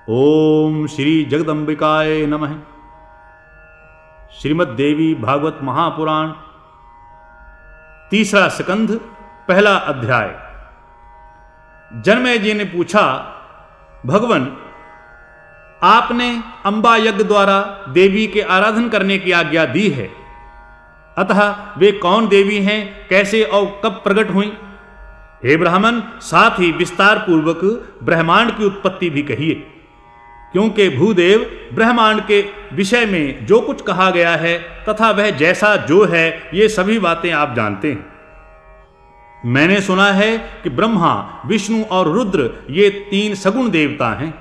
ओम श्री जगदम्बिकाय नमः। श्रीमद् देवी भागवत महापुराण, तीसरा स्कंध, पहला अध्याय। जनमेजय जी ने पूछा, भगवन, आपने अंबा यज्ञ द्वारा देवी के आराधन करने की आज्ञा दी है, अतः वे कौन देवी हैं, कैसे और कब प्रकट हुई? हे ब्राह्मण, साथ ही विस्तार पूर्वक ब्रह्मांड की उत्पत्ति भी कहिए, क्योंकि भूदेव ब्रह्मांड के विषय में जो कुछ कहा गया है तथा वह जैसा जो है, ये सभी बातें आप जानते हैं। मैंने सुना है कि ब्रह्मा, विष्णु और रुद्र ये तीन सगुण देवता हैं।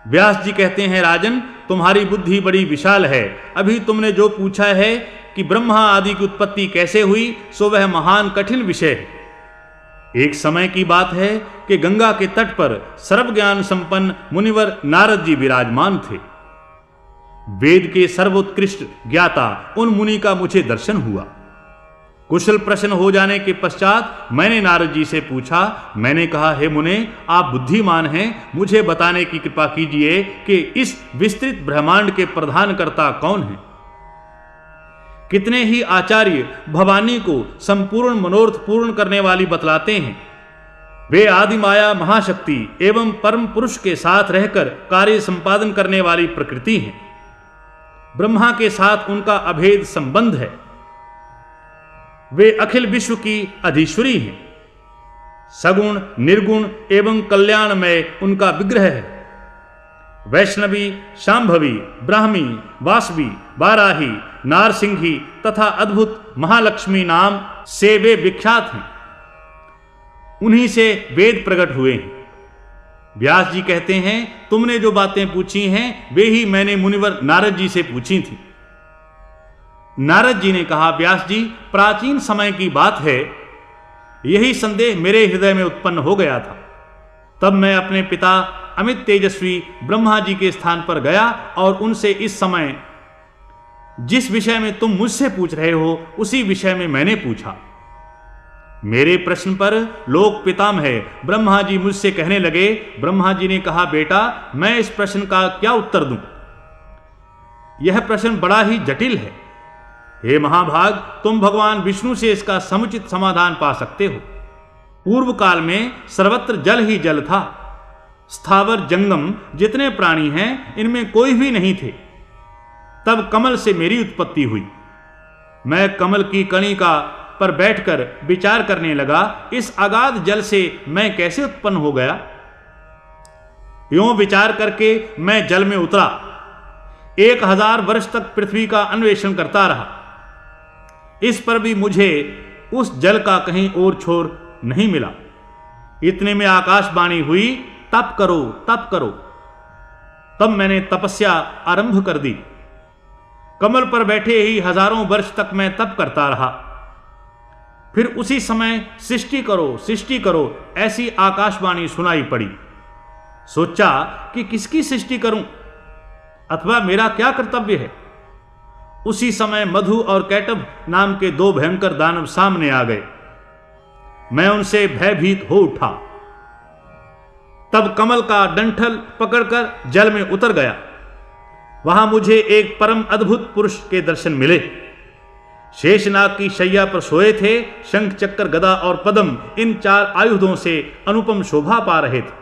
व्यास जी कहते हैं, राजन, तुम्हारी बुद्धि बड़ी विशाल है। अभी तुमने जो पूछा है कि ब्रह्मा आदि की उत्पत्ति कैसे हुई, सो वह महान कठिन विषय है। एक समय की बात है कि गंगा के तट पर सर्व ज्ञान संपन्न मुनिवर नारद जी विराजमान थे। वेद के सर्वोत्कृष्ट ज्ञाता उन मुनि का मुझे दर्शन हुआ। कुशल प्रश्न हो जाने के पश्चात मैंने नारद जी से पूछा। मैंने कहा, हे मुने, आप बुद्धिमान हैं, मुझे बताने की कृपा कीजिए कि इस विस्तृत ब्रह्मांड के प्रधानकर्ता कौन हैं। कितने ही आचार्य भवानी को संपूर्ण मनोरथ पूर्ण करने वाली बतलाते हैं। वे आदि माया महाशक्ति एवं परम पुरुष के साथ रहकर कार्य संपादन करने वाली प्रकृति हैं। ब्रह्मा के साथ उनका अभेद संबंध है। वे अखिल विश्व की अधीश्वरी हैं। सगुण, निर्गुण एवं कल्याणमय उनका विग्रह है। वैष्णवी, शांभवी, ब्राह्मी, वासवी, वाराही, नारसिंही तथा अद्भुत महालक्ष्मी नाम से वे विख्यात हैं। उन्हीं से वेद प्रकट हुए हैं। व्यास जी कहते हैं, तुमने जो बातें पूछी हैं वे ही मैंने मुनिवर नारद जी से पूछी थी। नारद जी ने कहा, व्यास जी, प्राचीन समय की बात है, यही संदेह मेरे हृदय में उत्पन्न हो गया था। तब मैं अपने पिता अमित तेजस्वी ब्रह्मा जी के स्थान पर गया और उनसे इस समय जिस विषय में तुम मुझसे पूछ रहे हो उसी विषय में मैंने पूछा। मेरे प्रश्न पर लोक पितामह ब्रह्मा जी मुझसे कहने लगे। ब्रह्मा जी ने कहा, बेटा, मैं इस प्रश्न का क्या उत्तर दूं? यह प्रश्न बड़ा ही जटिल है। हे महाभाग, तुम भगवान विष्णु से इसका समुचित समाधान पा सकते हो। पूर्व काल में सर्वत्र जल ही जल था। स्थावर जंगम जितने प्राणी हैं, इनमें कोई भी नहीं थे। तब कमल से मेरी उत्पत्ति हुई। मैं कमल की कणिका पर बैठकर विचार करने लगा, इस अगाध जल से मैं कैसे उत्पन्न हो गया। यूं विचार करके मैं जल में उतरा। 1000 वर्ष तक पृथ्वी का अन्वेषण करता रहा। इस पर भी मुझे उस जल का कहीं और छोर नहीं मिला। इतने में आकाशवाणी हुई, तप करो, तप करो। तब मैंने तपस्या आरंभ कर दी। कमल पर बैठे ही हजारों वर्ष तक मैं तप करता रहा। फिर उसी समय सृष्टि करो, सृष्टि करो, ऐसी आकाशवाणी सुनाई पड़ी। सोचा कि किसकी सृष्टि करूं अथवा मेरा क्या कर्तव्य है। उसी समय मधु और कैटभ नाम के 2 भयंकर दानव सामने आ गए। मैं उनसे भयभीत हो उठा। तब कमल का डंठल पकड़कर जल में उतर गया। वहां मुझे एक परम अद्भुत पुरुष के दर्शन मिले। शेषनाग की शैया पर सोए थे। शंख, चक्र, गदा और पद्म, इन 4 आयुधों से अनुपम शोभा पा रहे थे।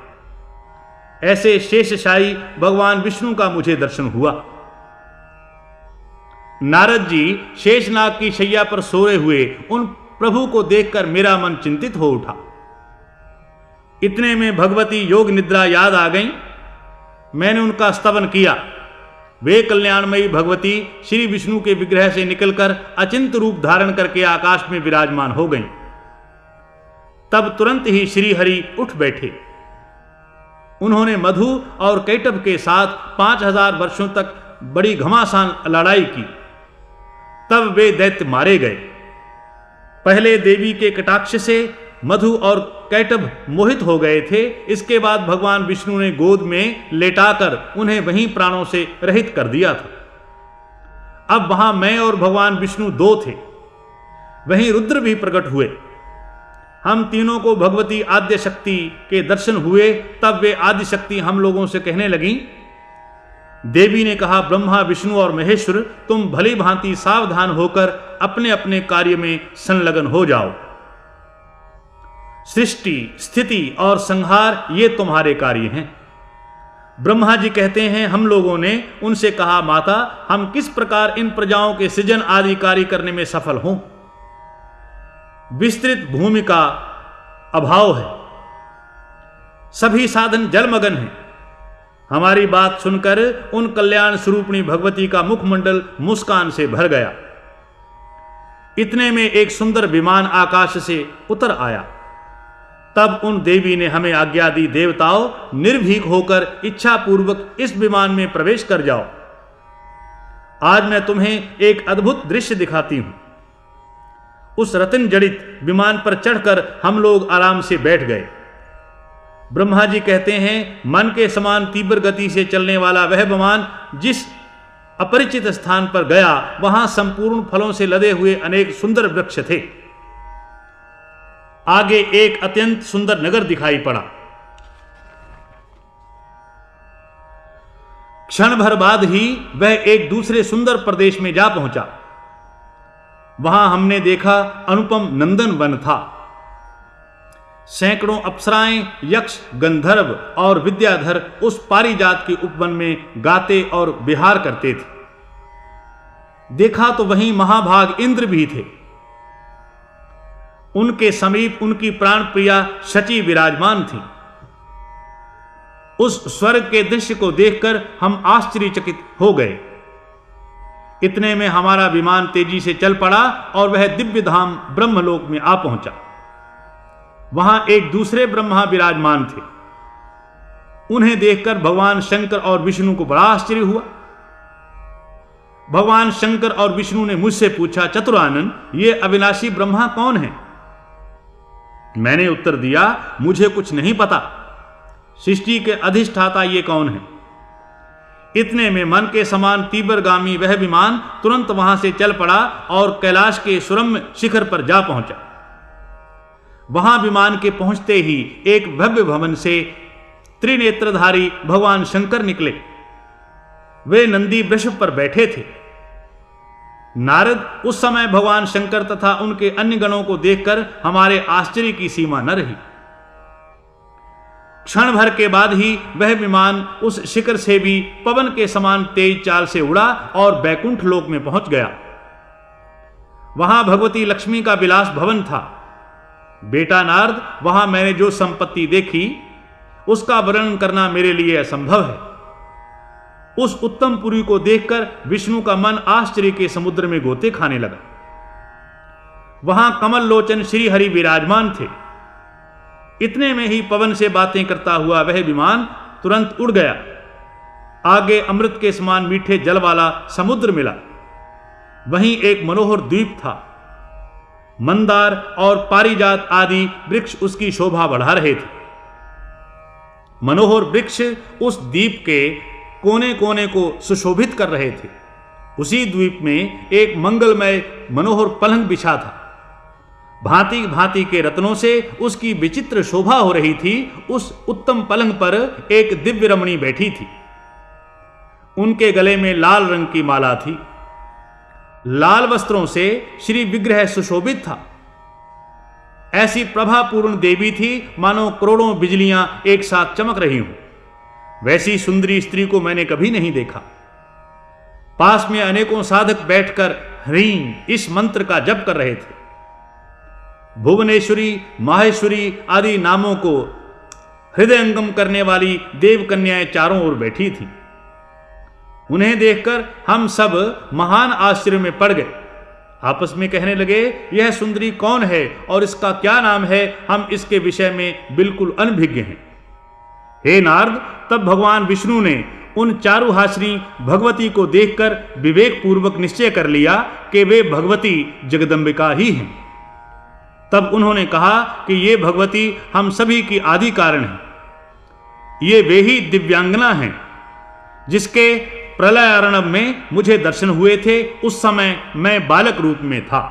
ऐसे शेषशायी भगवान विष्णु का मुझे दर्शन हुआ। नारद जी शेषनाग की शैया पर सोए हुए उन प्रभु को देखकर मेरा मन चिंतित हो उठा। इतने में भगवती योग निद्रा याद आ गई। मैंने उनका स्तवन किया। वे कल्याणमयी भगवती श्री विष्णु के विग्रह से निकलकर अचिंत रूप धारण करके आकाश में विराजमान हो गईं। तब तुरंत ही श्री हरि उठ बैठे। उन्होंने मधु और कैटभ के साथ 5000 वर्षों तक बड़ी घमासान लड़ाई की। तब वे दैत्य मारे गए। पहले देवी के कटाक्ष से मधु और कैटभ मोहित हो गए थे। इसके बाद भगवान विष्णु ने गोद में लेटाकर उन्हें वहीं प्राणों से रहित कर दिया था। अब वहां मैं और भगवान विष्णु 2 थे। वहीं रुद्र भी प्रकट हुए। हम तीनों को भगवती आद्य शक्ति के दर्शन हुए। तब वे आदि शक्ति हम लोगों से कहने लगी। देवी ने कहा, ब्रह्मा विष्णु और महेश्वर, तुम भली भांति सावधान होकर अपने अपने कार्य में संलग्न हो जाओ। सृष्टि, स्थिति और संहार ये तुम्हारे कार्य हैं। ब्रह्मा जी कहते हैं, हम लोगों ने उनसे कहा, माता, हम किस प्रकार इन प्रजाओं के सृजन आदि कार्य करने में सफल हों? विस्तृत भूमि का अभाव है, सभी साधन जलमग्न हैं। हमारी बात सुनकर उन कल्याण स्वरूपिणी भगवती का मुखमंडल मुस्कान से भर गया। इतने में एक सुंदर विमान आकाश से उतर आया। तब उन देवी ने हमें आज्ञा दी, देवताओं, निर्भीक होकर इच्छा पूर्वक इस विमान में प्रवेश कर जाओ। आज मैं तुम्हें एक अद्भुत दृश्य दिखाती हूं। उस रत्न जड़ित विमान पर चढ़कर हम लोग आराम से बैठ गए। ब्रह्मा जी कहते हैं, मन के समान तीव्र गति से चलने वाला वह विमान जिस अपरिचित स्थान पर गया, वहां संपूर्ण फलों से लदे हुए अनेक सुंदर वृक्ष थे। आगे एक अत्यंत सुंदर नगर दिखाई पड़ा। क्षण भर बाद ही वह एक दूसरे सुंदर प्रदेश में जा पहुंचा। वहां हमने देखा अनुपम नंदन वन था। सैकड़ों अप्सराएं, यक्ष, गंधर्व और विद्याधर उस पारिजात के उपवन में गाते और विहार करते थे। देखा तो वहीं महाभाग इंद्र भी थे। उनके समीप उनकी प्राण प्रिया शची विराजमान थी। उस स्वर्ग के दृश्य को देखकर हम आश्चर्यचकित हो गए। इतने में हमारा विमान तेजी से चल पड़ा और वह दिव्य धाम ब्रह्मलोक में आ पहुंचा। वहां एक दूसरे ब्रह्मा विराजमान थे। उन्हें देखकर भगवान शंकर और विष्णु को बड़ा आश्चर्य हुआ। भगवान शंकर और विष्णु ने मुझसे पूछा, चतुरानन, ये अविनाशी ब्रह्मा कौन है? मैंने उत्तर दिया, मुझे कुछ नहीं पता। सृष्टि के अधिष्ठाता ये कौन है? इतने में मन के समान तीव्रगामी वह विमान तुरंत वहां से चल पड़ा और कैलाश के सुरम्य शिखर पर जा पहुंचा। वहां विमान के पहुंचते ही एक भव्य भवन से त्रिनेत्रधारी भगवान शंकर निकले। वे नंदी वृषभ पर बैठे थे। नारद उस समय भगवान शंकर तथा उनके अन्य गणों को देखकर हमारे आश्चर्य की सीमा न रही। क्षण भर के बाद ही वह विमान उस शिखर से भी पवन के समान तेज चाल से उड़ा और बैकुंठ लोक में पहुंच गया। वहां भगवती लक्ष्मी का विलास भवन था। बेटा नारद, वहां मैंने जो संपत्ति देखी उसका वर्णन करना मेरे लिए असंभव है। उस उत्तम पुरी को देखकर विष्णु का मन आश्चर्य के समुद्र में गोते खाने लगा। वहां कमल लोचन श्री हरि विराजमान थे। इतने में ही पवन से बातें करता हुआ वह विमान तुरंत उड़ गया। आगे अमृत के समान मीठे जल वाला समुद्र मिला। वहीं एक मनोहर द्वीप था। मंदार और पारिजात आदि वृक्ष उसकी शोभा बढ़ा रहे थे। मनोहर वृक्ष उस द्वीप के कोने कोने को सुशोभित कर रहे थे। उसी द्वीप में एक मंगलमय मनोहर पलंग बिछा था। भांति भांति के रत्नों से उसकी विचित्र शोभा हो रही थी। उस उत्तम पलंग पर एक दिव्य रमणी बैठी थी। उनके गले में लाल रंग की माला थी। लाल वस्त्रों से श्री विग्रह सुशोभित था। ऐसी प्रभापूर्ण देवी थी मानो करोड़ों बिजलियां एक साथ चमक रही हों। वैसी सुंदरी स्त्री को मैंने कभी नहीं देखा। पास में अनेकों साधक बैठकर ह्रीं इस मंत्र का जप कर रहे थे। भुवनेश्वरी, माहेश्वरी आदि नामों को हृदयंगम करने वाली देव कन्याएं चारों ओर बैठी थी। उन्हें देखकर हम सब महान आश्चर्य में पड़ गए। आपस में कहने लगे, यह सुंदरी कौन है और इसका क्या नाम है? हम इसके विषय में बिल्कुल अनभिज्ञ हैं। हे नारद, तब भगवान विष्णु ने उन चारुहासिनी भगवती को देखकर विवेक पूर्वक निश्चय कर लिया कि वे भगवती जगदम्बिका ही हैं। तब उन्होंने कहा कि ये भगवती हम सभी की आदि कारण है। ये वे ही दिव्यांगना हैं जिसके प्रलय अर्णव में मुझे दर्शन हुए थे। उस समय मैं बालक रूप में था।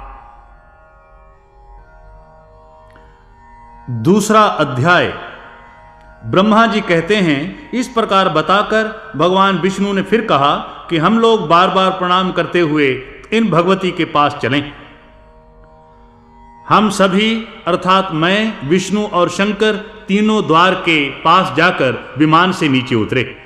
दूसरा अध्याय। ब्रह्मा जी कहते हैं, इस प्रकार बताकर भगवान विष्णु ने फिर कहा कि हम लोग बार बार प्रणाम करते हुए इन भगवती के पास चलें। हम सभी अर्थात मैं, विष्णु और शंकर तीनों द्वार के पास जाकर विमान से नीचे उतरे।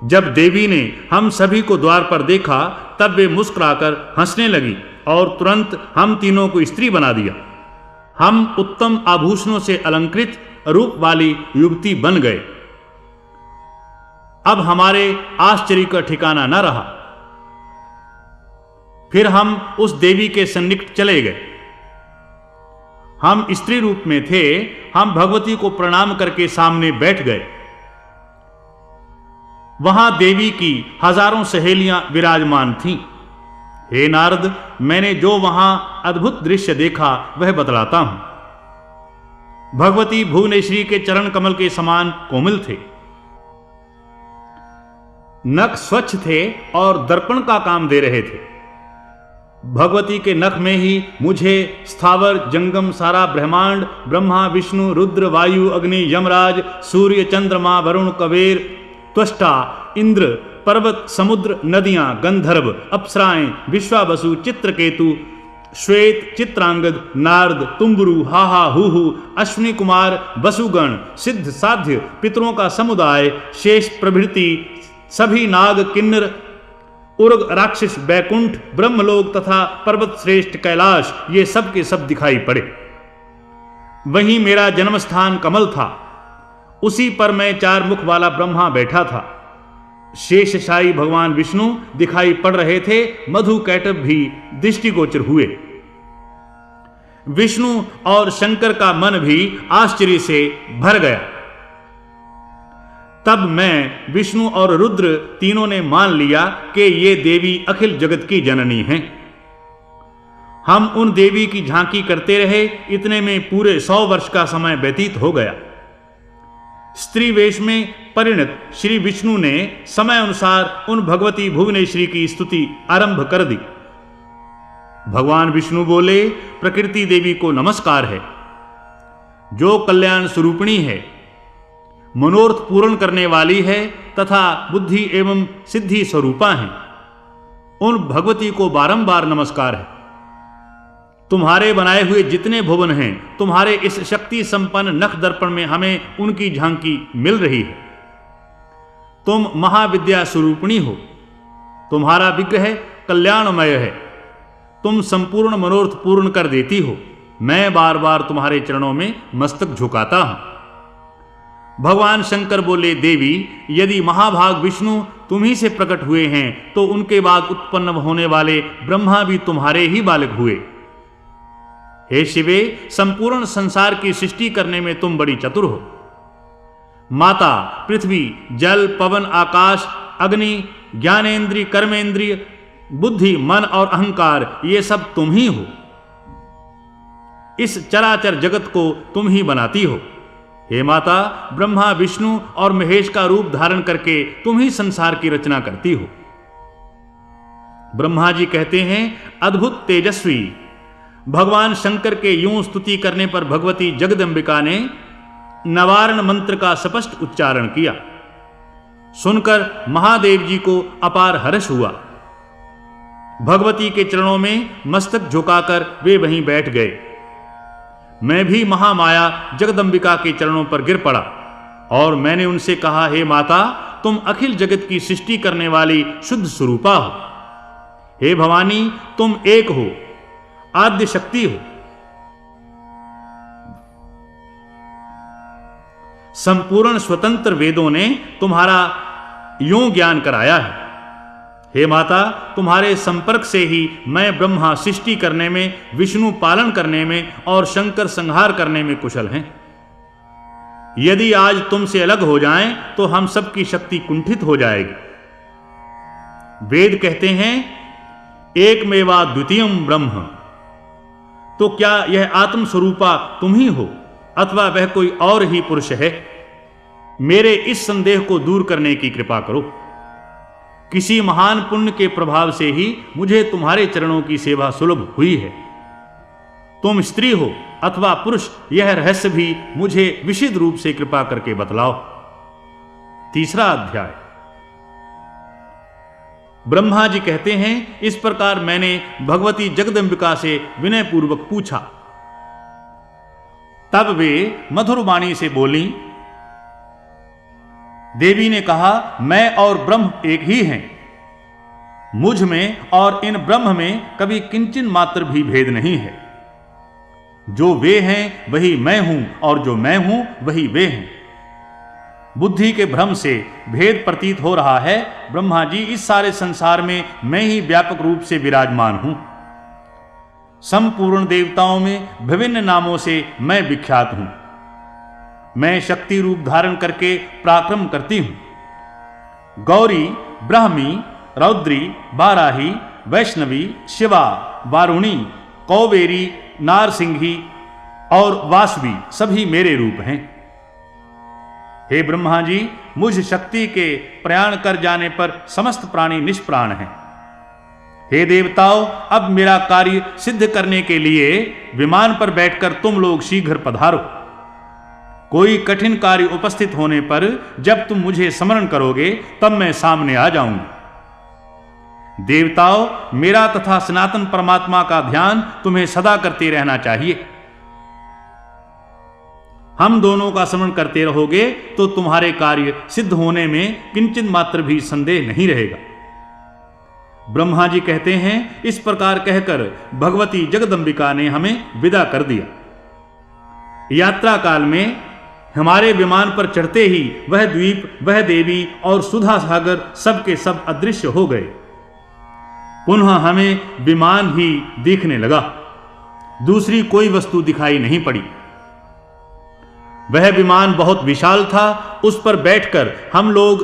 जब देवी ने हम सभी को द्वार पर देखा तब वे मुस्कुराकर हंसने लगी और तुरंत हम तीनों को स्त्री बना दिया। हम उत्तम आभूषणों से अलंकृत रूप वाली युवती बन गए। अब हमारे आश्चर्य का ठिकाना न रहा। फिर हम उस देवी के सन्निकट चले गए। हम स्त्री रूप में थे। हम भगवती को प्रणाम करके सामने बैठ गए। वहां देवी की हजारों सहेलियां विराजमान थीं। हे नारद, मैंने जो वहां अद्भुत दृश्य देखा वह बतलाता हूं। भगवती भुवनेश्वरी के चरण कमल के समान कोमल थे। नख स्वच्छ थे और दर्पण का काम दे रहे थे। भगवती के नख में ही मुझे स्थावर जंगम सारा ब्रह्मांड, ब्रह्मा विष्णु रुद्र वायु अग्नि यमराज सूर्य चंद्रमा वरुण कबीर त्वष्टा इंद्र पर्वत समुद्र नदियां गंधर्व अप्सराएं विश्वावसु चित्रकेतु श्वेत चित्रांगद नारद तुम्बुरु हाहा हुहु अश्विनी कुमार वसुगण सिद्ध साध्य पितरों का समुदाय शेष प्रभृति सभी नाग किन्नर उर्ग राक्षस बैकुंठ ब्रह्मलोक तथा पर्वत श्रेष्ठ कैलाश ये सब के सब दिखाई पड़े। वहीं मेरा जन्म स्थान कमल था। उसी पर मैं चार मुख वाला ब्रह्मा बैठा था। शेषशायी भगवान विष्णु दिखाई पड़ रहे थे। मधु कैटभ भी दृष्टिगोचर हुए। विष्णु और शंकर का मन भी आश्चर्य से भर गया। तब मैं, विष्णु और रुद्र तीनों ने मान लिया कि ये देवी अखिल जगत की जननी हैं। हम उन देवी की झांकी करते रहे। इतने में पूरे 100 वर्ष का समय व्यतीत हो गया। स्त्री वेश में परिणत श्री विष्णु ने समय अनुसार उन भगवती भुवनेश्वरी की स्तुति आरंभ कर दी। भगवान विष्णु बोले, प्रकृति देवी को नमस्कार है, जो कल्याण स्वरूपिणी है, मनोरथ पूर्ण करने वाली है तथा बुद्धि एवं सिद्धि स्वरूपा है। उन भगवती को बारंबार नमस्कार है। तुम्हारे बनाए हुए जितने भुवन हैं, तुम्हारे इस शक्ति संपन्न नख दर्पण में हमें उनकी झांकी मिल रही है। तुम महाविद्या स्वरूपिणी हो। तुम्हारा विग्रह कल्याणमय है। तुम संपूर्ण मनोरथ पूर्ण कर देती हो। मैं बार बार तुम्हारे चरणों में मस्तक झुकाता हूं। भगवान शंकर बोले, देवी, यदि महाभाग विष्णु तुम ही से प्रकट हुए हैं तो उनके बाद उत्पन्न होने वाले ब्रह्मा भी तुम्हारे ही बालक हुए। हे शिवे, संपूर्ण संसार की सृष्टि करने में तुम बड़ी चतुर हो। माता पृथ्वी जल पवन आकाश अग्नि ज्ञानेन्द्रिय कर्मेंद्रिय बुद्धि मन और अहंकार ये सब तुम ही हो। इस चराचर जगत को तुम ही बनाती हो। हे माता, ब्रह्मा विष्णु और महेश का रूप धारण करके तुम ही संसार की रचना करती हो। ब्रह्मा जी कहते हैं, अद्भुत तेजस्वी। भगवान शंकर के यूं स्तुति करने पर भगवती जगदंबिका ने नवारण मंत्र का स्पष्ट उच्चारण किया। सुनकर महादेव जी को अपार हर्ष हुआ। भगवती के चरणों में मस्तक झुकाकर वे वहीं बैठ गए। मैं भी महामाया जगदंबिका के चरणों पर गिर पड़ा और मैंने उनसे कहा, हे माता, तुम अखिल जगत की सृष्टि करने वाली शुद्ध स्वरूपा हो। हे भवानी, तुम एक हो, आद्य शक्ति हो। संपूर्ण स्वतंत्र वेदों ने तुम्हारा यूं ज्ञान कराया है। हे माता, तुम्हारे संपर्क से ही मैं ब्रह्मा सृष्टि करने में, विष्णु पालन करने में और शंकर संहार करने में कुशल हैं। यदि आज तुमसे अलग हो जाएं तो हम सबकी शक्ति कुंठित हो जाएगी। वेद कहते हैं, एकमेवा द्वितीयम ब्रह्म। तो क्या यह आत्म स्वरूपा तुम ही हो अथवा वह कोई और ही पुरुष है? मेरे इस संदेह को दूर करने की कृपा करो। किसी महान पुण्य के प्रभाव से ही मुझे तुम्हारे चरणों की सेवा सुलभ हुई है। तुम स्त्री हो अथवा पुरुष, यह रहस्य भी मुझे विशद रूप से कृपा करके बतलाओ। तीसरा अध्याय। ब्रह्मा जी कहते हैं, इस प्रकार मैंने भगवती जगदम्बिका से विनय पूर्वक पूछा। तब वे मधुर वाणी से बोली। देवी ने कहा, मैं और ब्रह्म एक ही हैं। मुझ में और इन ब्रह्म में कभी किंचन मात्र भी भेद नहीं है। जो वे हैं वही मैं हूं और जो मैं हूं वही वे हैं। बुद्धि के भ्रम से भेद प्रतीत हो रहा है। ब्रह्मा जी, इस सारे संसार में मैं ही व्यापक रूप से विराजमान हूं। संपूर्ण देवताओं में विभिन्न नामों से मैं विख्यात हूं। मैं शक्ति रूप धारण करके पराक्रम करती हूं। गौरी, ब्राह्मी, रौद्री, बाराही, वैष्णवी, शिवा, वारुणी, कौबेरी, नारसिंही और वासवी सभी मेरे रूप हैं। हे ब्रह्मा जी, मुझ शक्ति के प्रयाण कर जाने पर समस्त प्राणी निष्प्राण हैं। हे देवताओं, अब मेरा कार्य सिद्ध करने के लिए विमान पर बैठकर तुम लोग शीघ्र पधारो। कोई कठिन कार्य उपस्थित होने पर जब तुम मुझे स्मरण करोगे तब मैं सामने आ जाऊंगी। देवताओं, मेरा तथा सनातन परमात्मा का ध्यान तुम्हें सदा करते रहना चाहिए। हम दोनों का स्मरण करते रहोगे तो तुम्हारे कार्य सिद्ध होने में किंचित मात्र भी संदेह नहीं रहेगा। ब्रह्मा जी कहते हैं, इस प्रकार कहकर भगवती जगदम्बिका ने हमें विदा कर दिया। यात्रा काल में हमारे विमान पर चढ़ते ही वह द्वीप, वह देवी और सुधा सागर सब के सब अदृश्य हो गए। पुनः हमें विमान ही दिखने लगा। दूसरी कोई वस्तु दिखाई नहीं पड़ी। वह विमान बहुत विशाल था। उस पर बैठकर हम लोग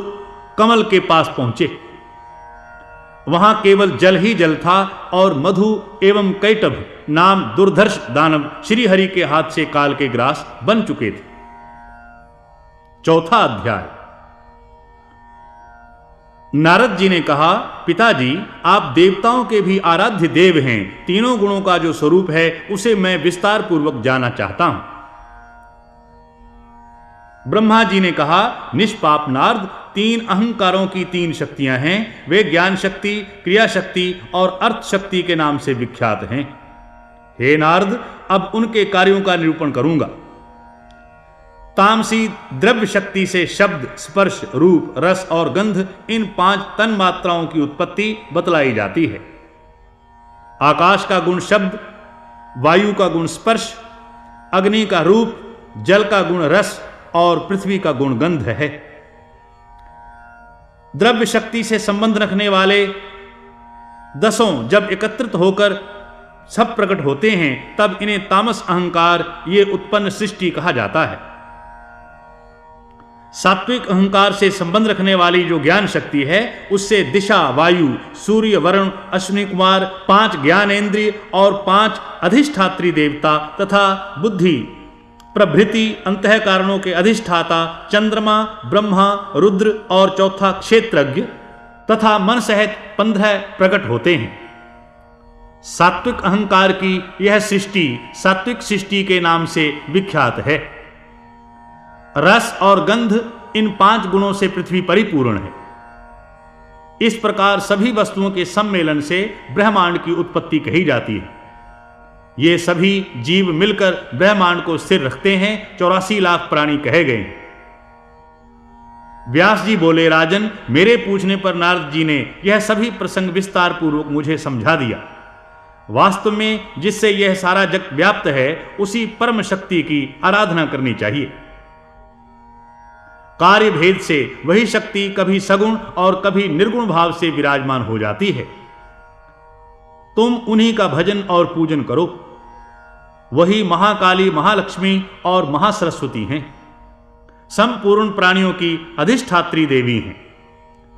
कमल के पास पहुंचे। वहां केवल जल ही जल था और मधु एवं कैटभ नाम दुर्धर्ष दानव श्रीहरि के हाथ से काल के ग्रास बन चुके थे। चौथा अध्याय। नारद जी ने कहा, पिताजी, आप देवताओं के भी आराध्य देव हैं। तीनों गुणों का जो स्वरूप है उसे मैं विस्तार पूर्वक जानना चाहता हूं। ब्रह्मा जी ने कहा, निष्पाप नारद, तीन अहंकारों की तीन शक्तियां हैं। वे ज्ञान शक्ति, क्रिया शक्ति और अर्थ शक्ति के नाम से विख्यात हैं। हे नारद, अब उनके कार्यों का निरूपण करूंगा। तामसी द्रव्य शक्ति से शब्द, स्पर्श, रूप, रस और गंध, इन पांच तन मात्राओं की उत्पत्ति बतलाई जाती है। आकाश का गुण शब्द, वायु का गुण स्पर्श, अग्नि का रूप, जल का गुण रस और पृथ्वी का गुण गंध है। द्रव्य शक्ति से संबंध रखने वाले दसों जब एकत्रित होकर सब प्रकट होते हैं तब इन्हें तामस अहंकार, ये उत्पन्न सृष्टि कहा जाता है। सात्विक अहंकार से संबंध रखने वाली जो ज्ञान शक्ति है उससे दिशा, वायु, सूर्य, वरुण, अश्विनी कुमार, 5 ज्ञानेंद्रिय और 5 अधिष्ठात्री देवता तथा बुद्धि प्रभृति अंतःकारणों के अधिष्ठाता चंद्रमा, ब्रह्मा, रुद्र और चौथा क्षेत्रज्ञ तथा मन सहित 15 प्रकट होते हैं। सात्विक अहंकार की यह सृष्टि सात्विक सृष्टि के नाम से विख्यात है। रस और गंध, इन 5 गुणों से पृथ्वी परिपूर्ण है। इस प्रकार सभी वस्तुओं के सम्मेलन से ब्रह्मांड की उत्पत्ति कही जाती है। ये सभी जीव मिलकर ब्रह्मांड को स्थिर रखते हैं। 84 लाख प्राणी कहे गए। व्यास जी बोले, राजन, मेरे पूछने पर नारद जी ने यह सभी प्रसंग विस्तार पूर्वक मुझे समझा दिया। वास्तव में जिससे यह सारा जगत व्याप्त है उसी परम शक्ति की आराधना करनी चाहिए। कार्य भेद से वही शक्ति कभी सगुण और कभी निर्गुण भाव से विराजमान हो जाती है। तुम उन्हीं का भजन और पूजन करो। वही महाकाली, महालक्ष्मी और महासरस्वती हैं। संपूर्ण प्राणियों की अधिष्ठात्री देवी हैं।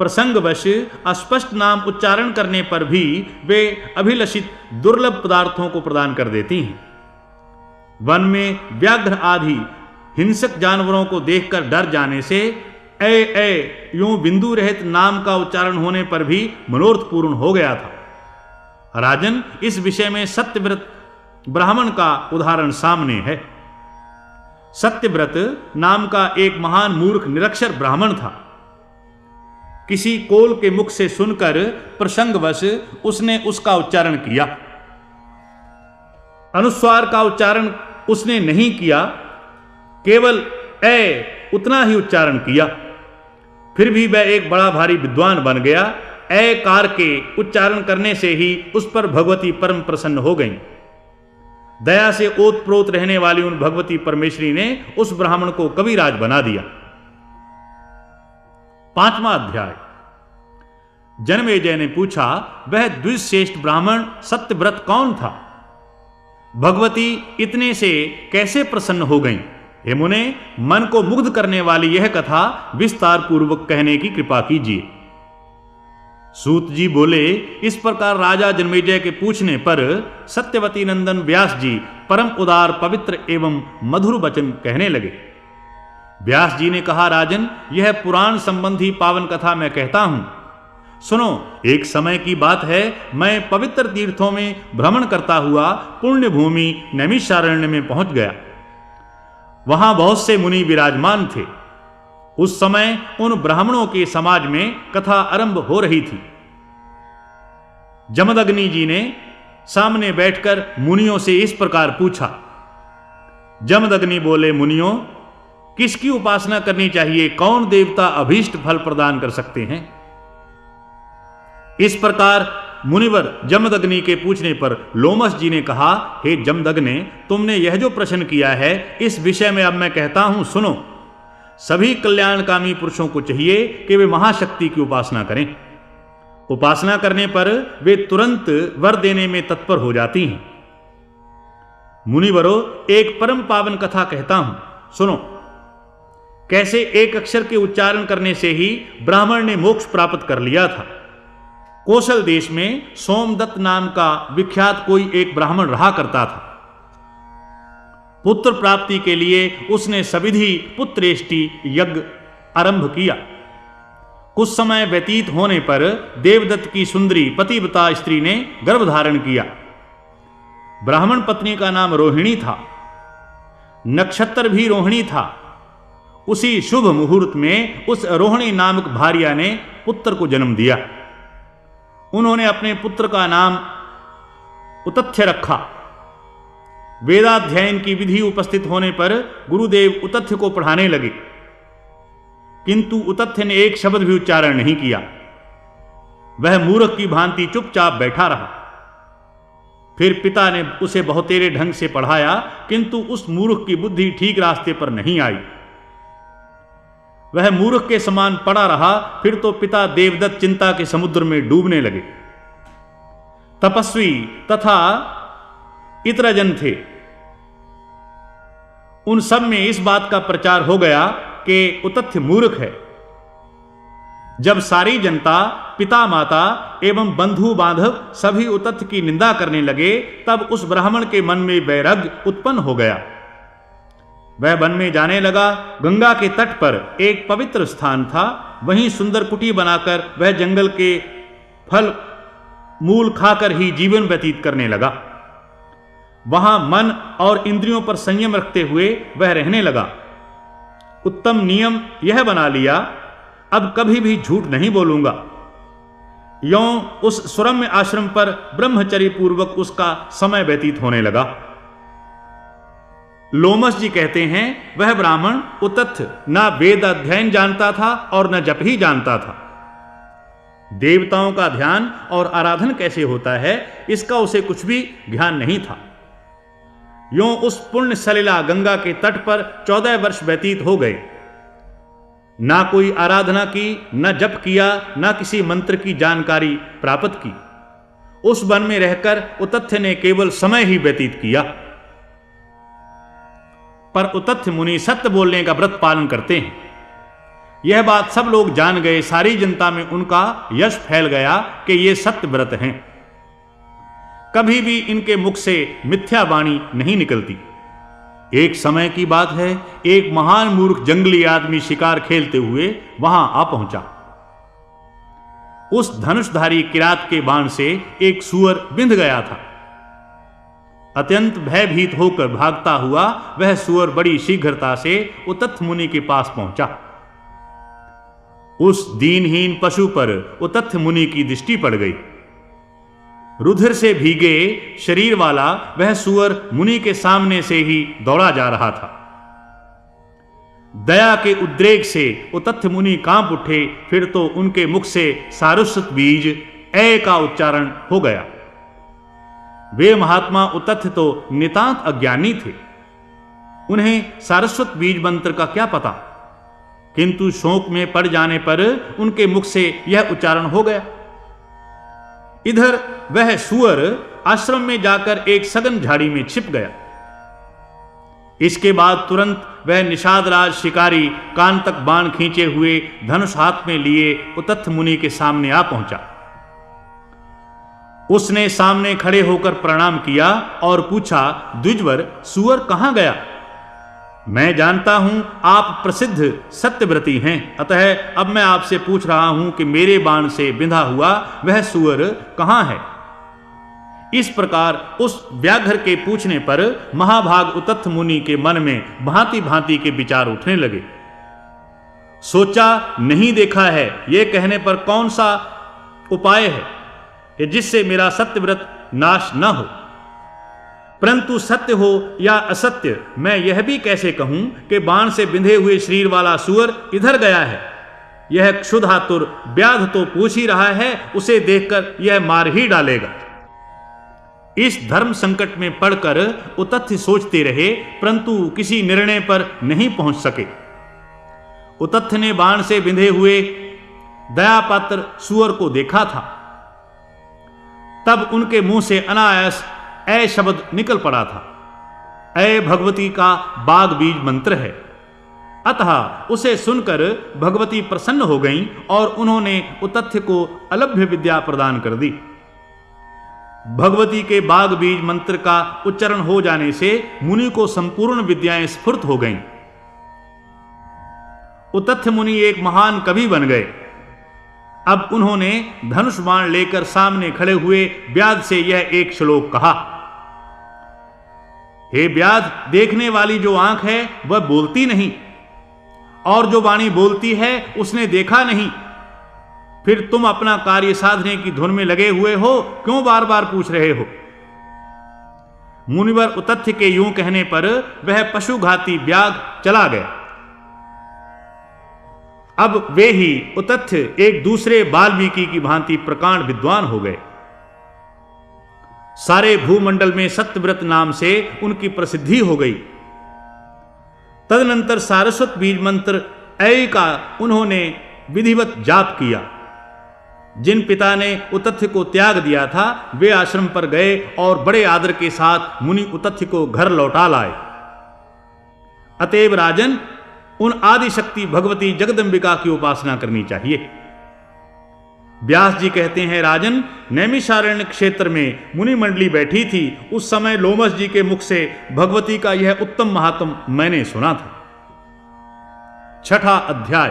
प्रसंगवश अस्पष्ट नाम उच्चारण करने पर भी वे अभिलषित दुर्लभ पदार्थों को प्रदान कर देती हैं। वन में व्याघ्र आदि हिंसक जानवरों को देखकर डर जाने से ए यूं बिंदु रहित नाम का उच्चारण होने पर भी मनोरथ पूर्ण हो गया था। राजन, इस विषय में सत्यव्रत ब्राह्मण का उदाहरण सामने है। सत्यव्रत नाम का एक महान मूर्ख निरक्षर ब्राह्मण था। किसी कोल के मुख से सुनकर प्रसंगवश उसने उसका उच्चारण किया। अनुस्वार का उच्चारण उसने नहीं किया, केवल ए उतना ही उच्चारण किया। फिर भी वह एक बड़ा भारी विद्वान बन गया। ए कार के उच्चारण करने से ही उस पर भगवती परम प्रसन्न हो गईं। दया से ओत प्रोत रहने वाली उन भगवती परमेश्वरी ने उस ब्राह्मण को कविराज बना दिया। 5वां अध्याय। जनमेजय ने पूछा, वह द्विश्रेष्ठ ब्राह्मण सत्यव्रत कौन था? भगवती इतने से कैसे प्रसन्न हो गईं? हे मुने, मन को मुग्ध करने वाली यह कथा विस्तार पूर्वक कहने की कृपा कीजिए। सूत जी बोले, इस प्रकार राजा जनमेजय के पूछने पर सत्यवती नंदन व्यास जी परम उदार, पवित्र एवं मधुर वचन कहने लगे। व्यास जी ने कहा, राजन, यह पुराण संबंधी पावन कथा मैं कहता हूं, सुनो। एक समय की बात है, मैं पवित्र तीर्थों में भ्रमण करता हुआ पुण्य भूमि नैमिषारण्य में पहुंच गया। वहां बहुत से मुनि विराजमान थे। उस समय उन ब्राह्मणों के समाज में कथा आरंभ हो रही थी। जमदग्नि जी ने सामने बैठकर मुनियों से इस प्रकार पूछा। जमदग्नि बोले, मुनियों, किसकी उपासना करनी चाहिए? कौन देवता अभीष्ट फल प्रदान कर सकते हैं? इस प्रकार मुनिवर जमदग्नि के पूछने पर लोमस जी ने कहा, हे जमदग्ने, तुमने यह जो प्रश्न किया है, इस विषय में अब मैं कहता हूं, सुनो। सभी कल्याणकामी पुरुषों को चाहिए कि वे महाशक्ति की उपासना करें। उपासना करने पर वे तुरंत वर देने में तत्पर हो जाती हैं। मुनिवरों, एक परम पावन कथा कहता हूं, सुनो। कैसे एक अक्षर के उच्चारण करने से ही ब्राह्मण ने मोक्ष प्राप्त कर लिया था। कौशल देश में सोमदत्त नाम का विख्यात कोई एक ब्राह्मण रहा करता था। पुत्र प्राप्ति के लिए उसने सविधि पुत्रेष्टि यज्ञ आरंभ किया। कुछ समय व्यतीत होने पर देवदत्त की सुंदरी पतिव्रता स्त्री ने गर्भ धारण किया। ब्राह्मण पत्नी का नाम रोहिणी था। नक्षत्र भी रोहिणी था। उसी शुभ मुहूर्त में उस रोहिणी नामक भार्या ने पुत्र को जन्म दिया। उन्होंने अपने पुत्र का नाम उतथ्य रखा। वेदाध्ययन की विधि उपस्थित होने पर गुरुदेव उतथ्य को पढ़ाने लगे, किंतु उतथ्य ने एक शब्द भी उच्चारण नहीं किया। वह मूर्ख की भांति चुपचाप बैठा रहा। फिर पिता ने उसे बहुतेरे ढंग से पढ़ाया, किंतु उस मूर्ख की बुद्धि ठीक रास्ते पर नहीं आई। वह मूर्ख के समान पड़ा रहा। फिर तो पिता देवदत्त चिंता के समुद्र में डूबने लगे। तपस्वी तथा इतरजन थे। उन सब में इस बात का प्रचार हो गया कि उतथ्य मूर्ख है। जब सारी जनता, पिता माता एवं बंधु बांधव सभी उतथ्य की निंदा करने लगे, तब उस ब्राह्मण के मन में वैराग्य उत्पन्न हो गया। वह वन में जाने लगा। गंगा के तट पर एक पवित्र स्थान था। वहीं सुंदर कुटी बनाकर वह जंगल के फल मूल खाकर ही जीवन व्यतीत करने लगा। वहां मन और इंद्रियों पर संयम रखते हुए वह रहने लगा। उत्तम नियम यह बना लिया, अब कभी भी झूठ नहीं बोलूंगा। यों उस सुरम्य आश्रम पर ब्रह्मचर्य पूर्वक उसका समय व्यतीत होने लगा। लोमस जी कहते हैं, वह ब्राह्मण उतथ्य ना वेद अध्ययन जानता था और न जप ही जानता था। देवताओं का ध्यान और आराधन कैसे होता है, इसका उसे कुछ भी ध्यान नहीं था। यों उस पुण्य सलिला गंगा के तट पर 14 वर्ष व्यतीत हो गए। ना कोई आराधना की, न जप किया, न किसी मंत्र की जानकारी प्राप्त की। उस वन में रहकर उतथ्य ने केवल समय ही व्यतीत किया। पर उतथ्य मुनि सत्य बोलने का व्रत पालन करते हैं। यह बात सब लोग जान गए। सारी जनता में उनका यश फैल गया कि ये सत्य व्रत हैं। कभी भी इनके मुख से मिथ्या वाणी नहीं निकलती। एक समय की बात है, एक महान मूर्ख जंगली आदमी शिकार खेलते हुए वहां आ पहुंचा। उस धनुषधारी किरात के बाण से एक सूअर बिंध गया था। अत्यंत भयभीत होकर भागता हुआ वह सूअर बड़ी शीघ्रता से उतथ मुनि के पास पहुंचा। उस दीनहीन पशु पर उतथ मुनि की दृष्टि पड़ गई। रुधिर से भीगे शरीर वाला वह सूअर मुनि के सामने से ही दौड़ा जा रहा था। दया के उद्रेक से उतथ मुनि कांप उठे, फिर तो उनके मुख से सारस्वत बीज ए का उच्चारण हो गया। वे महात्मा उतथ तो नितांत अज्ञानी थे, उन्हें सारस्वत बीज मंत्र का क्या पता, किंतु शोक में पड़ जाने पर उनके मुख से यह उच्चारण हो गया। इधर वह सूअर आश्रम में जाकर एक सघन झाड़ी में छिप गया। इसके बाद तुरंत वह निषादराज शिकारी कान तक बाण खींचे हुए धनुष हाथ में लिए उतथ मुनि के सामने आ पहुंचा। उसने सामने खड़े होकर प्रणाम किया और पूछा, द्विजवर, सूअर कहां गया? मैं जानता हूं आप प्रसिद्ध सत्यव्रती हैं, अतः अब मैं आपसे पूछ रहा हूं कि मेरे बाण से बिंधा हुआ वह सूअर कहां है? इस प्रकार उस व्याघ्र के पूछने पर महाभाग उतथ मुनि के मन में भांति भांति के विचार उठने लगे। सोचा, नहीं देखा है, यह कहने पर कौन सा उपाय है कि जिससे मेरा सत्यव्रत नाश न हो? परंतु सत्य हो या असत्य, मैं यह भी कैसे कहूं कि बाण से बिंधे हुए शरीर वाला सूअर इधर गया है? यह क्षुधातुर व्याध तो पूछ ही रहा है, उसे देखकर यह मार ही डालेगा। इस धर्म संकट में पड़कर उतथ सोचते रहे, परंतु किसी निर्णय पर नहीं पहुंच सके। उतथ ने बाण से बिंधे हुए दयापात्र सूअर को देखा था। तब उनके मुंह से अनायास ऐ शब्द निकल पड़ा था। ऐ भगवती का बाग बीज मंत्र है। अतः उसे सुनकर भगवती प्रसन्न हो गईं और उन्होंने उतथ को अलभ्य विद्या प्रदान कर दी। भगवती के बाग बीज मंत्र का उच्चारण हो जाने से मुनि को संपूर्ण विद्याएं स्फुर्त हो गईं। उतथ मुनि एक महान कवि बन गए। अब उन्होंने धनुष बाण लेकर सामने खड़े हुए व्याध से यह एक श्लोक कहा। हे व्याध, देखने वाली जो आंख है वह बोलती नहीं, और जो वाणी बोलती है उसने देखा नहीं। फिर तुम अपना कार्य साधने की धुन में लगे हुए हो, क्यों बार बार पूछ रहे हो? मुनिवर उतथ के यूं कहने पर वह पशुघाती व्याघ्र चला गया। अब वे ही उतथ एक दूसरे वाल्मीकि की भांति प्रकांड विद्वान हो गए। सारे भूमंडल में सत्यव्रत नाम से उनकी प्रसिद्धि हो गई। तदनंतर सारस्वत बीज मंत्र ऐ का उन्होंने विधिवत जाप किया। जिन पिता ने उतथ को त्याग दिया था, वे आश्रम पर गए और बड़े आदर के साथ मुनि उतथ को घर लौटा लाए। अतएव राजन, उन आदि शक्ति भगवती जगदंबिका की उपासना करनी चाहिए। व्यास जी कहते हैं, राजन, नैमिषारण्य क्षेत्र में मुनि मंडली बैठी थी। उस समय लोमस जी के मुख से भगवती का यह उत्तम महात्म मैंने सुना था। छठा अध्याय।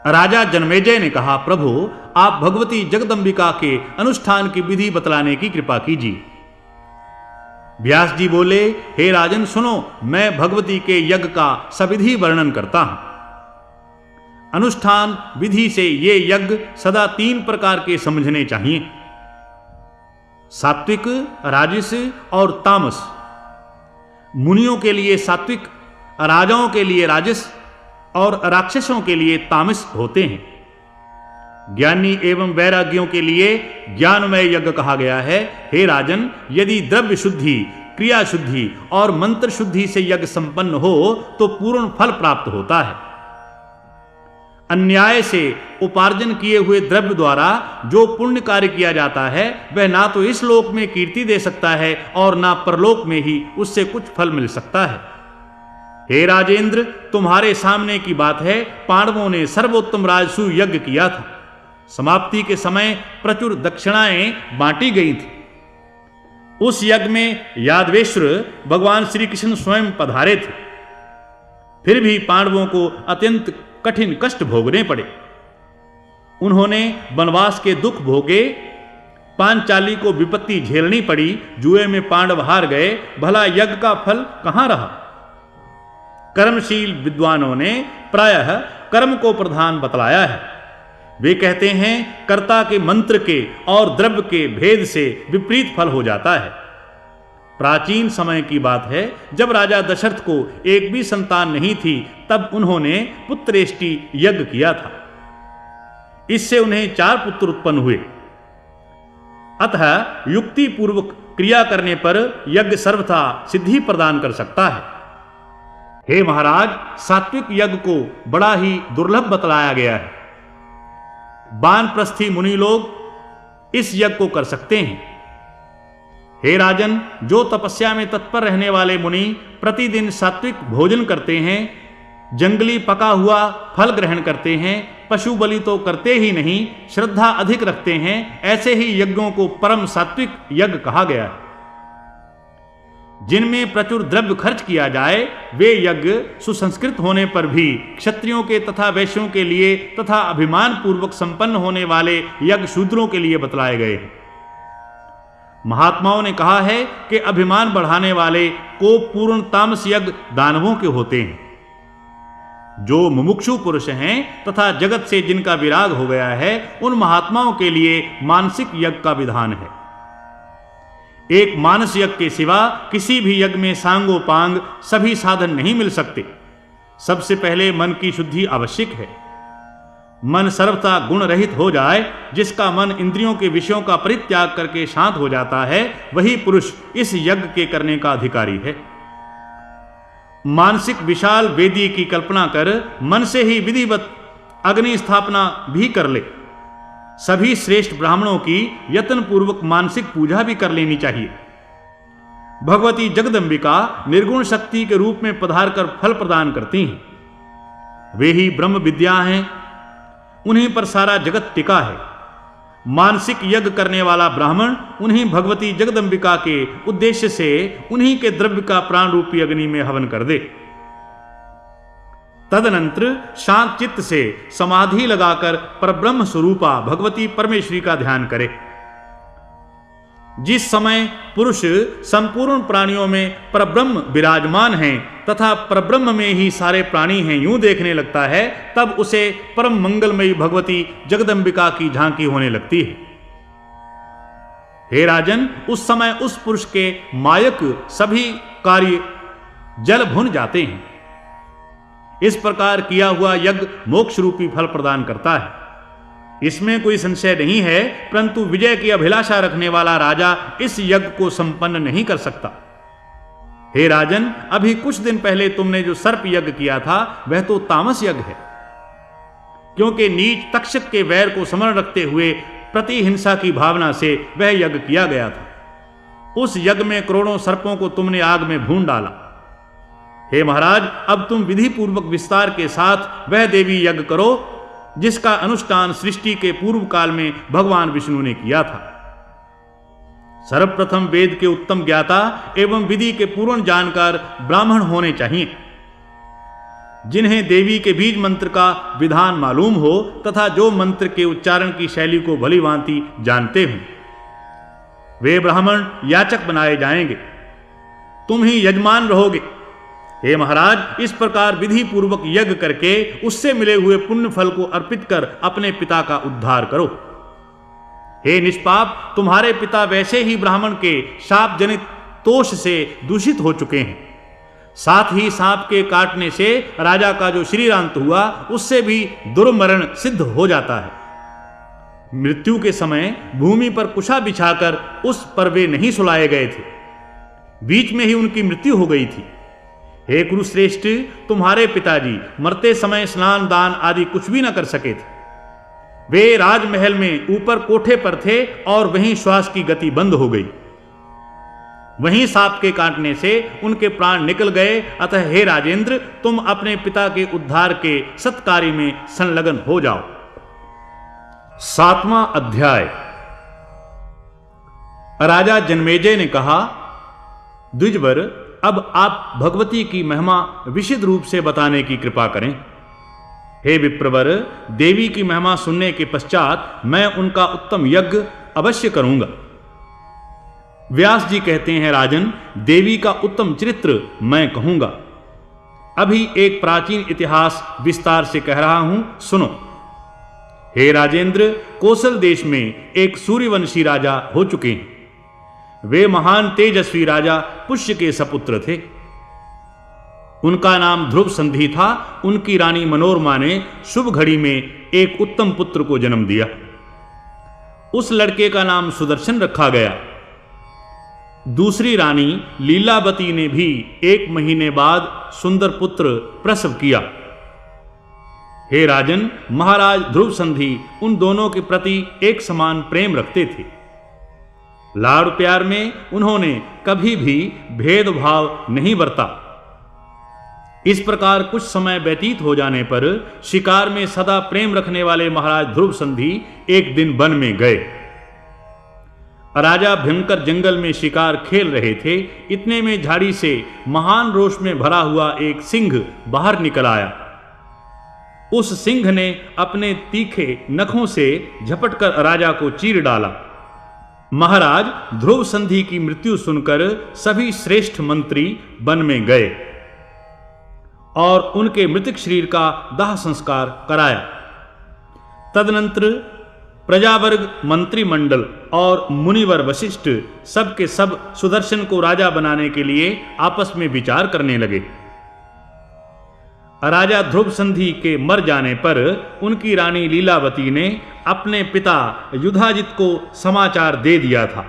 राजा जनमेजय ने कहा, प्रभु, आप भगवती जगदंबिका के अनुष्ठान की विधि बतलाने की कृपा कीजिए। व्यास जी बोले, हे राजन, सुनो, मैं भगवती के यज्ञ का सविधि वर्णन करता हूं। अनुष्ठान विधि से ये यज्ञ सदा 3 प्रकार के समझने चाहिए: सात्विक, राजस और तामस। मुनियों के लिए सात्विक, राजाओं के लिए राजस और राक्षसों के लिए तामस होते हैं। ज्ञानी एवं वैराग्यों के लिए ज्ञानमय यज्ञ कहा गया है। हे राजन, यदि द्रव्य शुद्धि, क्रिया शुद्धि और मंत्र शुद्धि से यज्ञ संपन्न हो तो पूर्ण फल प्राप्त होता है। अन्याय से उपार्जन किए हुए द्रव्य द्वारा जो पुण्य कार्य किया जाता है, वह ना तो इस लोक में कीर्ति दे सकता है और ना परलोक में ही उससे कुछ फल मिल सकता है। हे राजेंद्र, तुम्हारे सामने की बात है, पांडवों ने सर्वोत्तम राजसूय यज्ञ किया था। समाप्ति के समय प्रचुर दक्षिणाएं बांटी गई थी। उस यज्ञ में यादवेश्वर भगवान श्री कृष्ण स्वयं पधारे थे। फिर भी पांडवों को अत्यंत कठिन कष्ट भोगने पड़े। उन्होंने वनवास के दुख भोगे, पांचाली को विपत्ति झेलनी पड़ी, जुए में पांडव हार गए, भला यज्ञ का फल कहां रहा? कर्मशील विद्वानों ने प्रायः कर्म को प्रधान बतलाया है। वे कहते हैं कर्ता के मंत्र के और द्रव्य के भेद से विपरीत फल हो जाता है। प्राचीन समय की बात है, जब राजा दशरथ को एक भी संतान नहीं थी, तब उन्होंने पुत्रेष्टि यज्ञ किया था। इससे उन्हें 4 पुत्र उत्पन्न हुए। अतः युक्ति पूर्वक क्रिया करने पर यज्ञ सर्वथा सिद्धि प्रदान कर सकता है। हे महाराज, सात्विक यज्ञ को बड़ा ही दुर्लभ बतलाया गया है। वानप्रस्थी मुनि लोग इस यज्ञ को कर सकते हैं। हे राजन, जो तपस्या में तत्पर रहने वाले मुनि प्रतिदिन सात्विक भोजन करते हैं, जंगली पका हुआ फल ग्रहण करते हैं, पशु बलि तो करते ही नहीं, श्रद्धा अधिक रखते हैं, ऐसे ही यज्ञों को परम सात्विक यज्ञ कहा गया है। जिनमें प्रचुर द्रव्य खर्च किया जाए, वे यज्ञ सुसंस्कृत होने पर भी क्षत्रियों के तथा वैश्यों के लिए तथा अभिमान पूर्वक संपन्न होने वाले यज्ञ शूद्रों के लिए बतलाए गए हैं। महात्माओं ने कहा है कि अभिमान बढ़ाने वाले को पूर्ण तामस यज्ञ दानवों के होते हैं। जो मुमुक्षु पुरुष हैं तथा जगत से जिनका विराग हो गया है, उन महात्माओं के लिए मानसिक यज्ञ का विधान है। एक मानस यज्ञ के सिवा किसी भी यज्ञ में सांगोपांग सभी साधन नहीं मिल सकते। सबसे पहले मन की शुद्धि आवश्यक है। मन सर्वथा गुण रहित हो जाए, जिसका मन इंद्रियों के विषयों का परित्याग करके शांत हो जाता है, वही पुरुष इस यज्ञ के करने का अधिकारी है। मानसिक विशाल वेदी की कल्पना कर मन से ही विधिवत अग्नि स्थापना भी कर ले। सभी श्रेष्ठ ब्राह्मणों की यत्न पूर्वक मानसिक पूजा भी कर लेनी चाहिए। भगवती जगदंबिका निर्गुण शक्ति के रूप में पधार कर फल प्रदान करती हैं। वे ही ब्रह्म विद्या हैं, उन्हीं पर सारा जगत टिका है। मानसिक यज्ञ करने वाला ब्राह्मण उन्हीं भगवती जगदंबिका के उद्देश्य से उन्हीं के द्रव्य का प्राण रूपी अग्नि में हवन कर दे। तदनंतर शांत चित्त से समाधि लगाकर परब्रह्म स्वरूपा भगवती परमेश्वरी का ध्यान करे। जिस समय पुरुष संपूर्ण प्राणियों में परब्रह्म विराजमान हैं तथा परब्रह्म में ही सारे प्राणी हैं यूं देखने लगता है, तब उसे परम मंगलमयी भगवती जगदंबिका की झांकी होने लगती है। हे राजन, उस समय उस पुरुष के मायक सभी कार्य जल भुन जाते हैं। इस प्रकार किया हुआ यज्ञ मोक्ष रूपी फल प्रदान करता है, इसमें कोई संशय नहीं है। परंतु विजय की अभिलाषा रखने वाला राजा इस यज्ञ को संपन्न नहीं कर सकता। हे राजन, अभी कुछ दिन पहले तुमने जो सर्प यज्ञ किया था, वह तो तामस यज्ञ है, क्योंकि नीच तक्षक के वैर को स्मरण रखते हुए प्रतिहिंसा की भावना से वह यज्ञ किया गया था। उस यज्ञ में करोड़ों सर्पों को तुमने आग में भून डाला। हे महाराज, अब तुम विधि पूर्वक विस्तार के साथ वह देवी यज्ञ करो जिसका अनुष्ठान सृष्टि के पूर्व काल में भगवान विष्णु ने किया था। सर्वप्रथम वेद के उत्तम ज्ञाता एवं विधि के पूर्ण जानकार ब्राह्मण होने चाहिए, जिन्हें देवी के बीज मंत्र का विधान मालूम हो तथा जो मंत्र के उच्चारण की शैली को भलीभांति जानते हों। वे ब्राह्मण याचक बनाए जाएंगे, तुम ही यजमान रहोगे। हे महाराज, इस प्रकार विधि पूर्वक यज्ञ करके उससे मिले हुए पुण्य फल को अर्पित कर अपने पिता का उद्धार करो। हे निष्पाप, तुम्हारे पिता वैसे ही ब्राह्मण के शाप जनित तोष से दूषित हो चुके हैं। साथ ही सांप के काटने से राजा का जो श्रीरांत हुआ, उससे भी दुर्मरण सिद्ध हो जाता है। मृत्यु के समय भूमि पर कुशा बिछाकर उस पर वे नहीं सुलाए गए थे, बीच में ही उनकी मृत्यु हो गई थी। हे कुरुश्रेष्ठ, तुम्हारे पिताजी मरते समय स्नान दान आदि कुछ भी न कर सके थे। वे राजमहल में ऊपर कोठे पर थे और वहीं श्वास की गति बंद हो गई। वहीं सांप के काटने से उनके प्राण निकल गए। अतः हे राजेंद्र, तुम अपने पिता के उद्धार के सत्कार्य में संलग्न हो जाओ। 7वां अध्याय। राजा जन्मेजय ने कहा, द्विजवर, अब आप भगवती की महिमा विशद रूप से बताने की कृपा करें। हे विप्रवर, देवी की महिमा सुनने के पश्चात मैं उनका उत्तम यज्ञ अवश्य करूंगा। व्यास जी कहते हैं, राजन, देवी का उत्तम चरित्र मैं कहूंगा। अभी एक प्राचीन इतिहास विस्तार से कह रहा हूं, सुनो। हे राजेंद्र, कोसल देश में एक सूर्यवंशी राजा हो चुके हैं। वे महान तेजस्वी राजा पुष्य के सपुत्र थे। उनका नाम ध्रुव संधि था। उनकी रानी मनोरमा ने शुभ घड़ी में एक उत्तम पुत्र को जन्म दिया। उस लड़के का नाम सुदर्शन रखा गया। दूसरी रानी लीलावती ने भी 1 महीने बाद सुंदर पुत्र प्रसव किया। हे राजन, महाराज ध्रुव संधि उन दोनों के प्रति एक समान प्रेम रखते थे। लाड़ प्यार में उन्होंने कभी भी भेदभाव नहीं बरता। इस प्रकार कुछ समय व्यतीत हो जाने पर शिकार में सदा प्रेम रखने वाले महाराज ध्रुव संधि एक दिन वन में गए। राजा भयंकर जंगल में शिकार खेल रहे थे। इतने में झाड़ी से महान रोष में भरा हुआ एक सिंह बाहर निकल आया। उस सिंह ने अपने तीखे नखों से झपटकर राजा को चीर डाला। महाराज ध्रुव संधि की मृत्यु सुनकर सभी श्रेष्ठ मंत्री वन में गए और उनके मृतक शरीर का दाह संस्कार कराया। तदनंतर प्रजावर्ग, मंत्रिमंडल और मुनिवर वशिष्ठ सब के सब सुदर्शन को राजा बनाने के लिए आपस में विचार करने लगे। राजा ध्रुव संधि के मर जाने पर उनकी रानी लीलावती ने अपने पिता युधाजित को समाचार दे दिया था,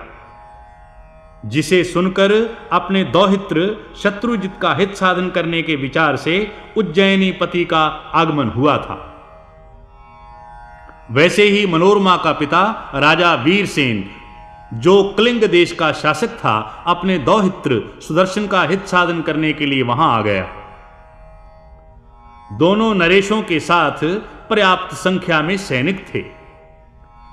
जिसे सुनकर अपने दौहित्र शत्रुजित का हित साधन करने के विचार से उज्जैनी पति का आगमन हुआ था। वैसे ही मनोरमा का पिता राजा वीरसेन, जो कलिंग देश का शासक था, अपने दौहित्र सुदर्शन का हित साधन करने के लिए वहां आ गया। दोनों नरेशों के साथ पर्याप्त संख्या में सैनिक थे।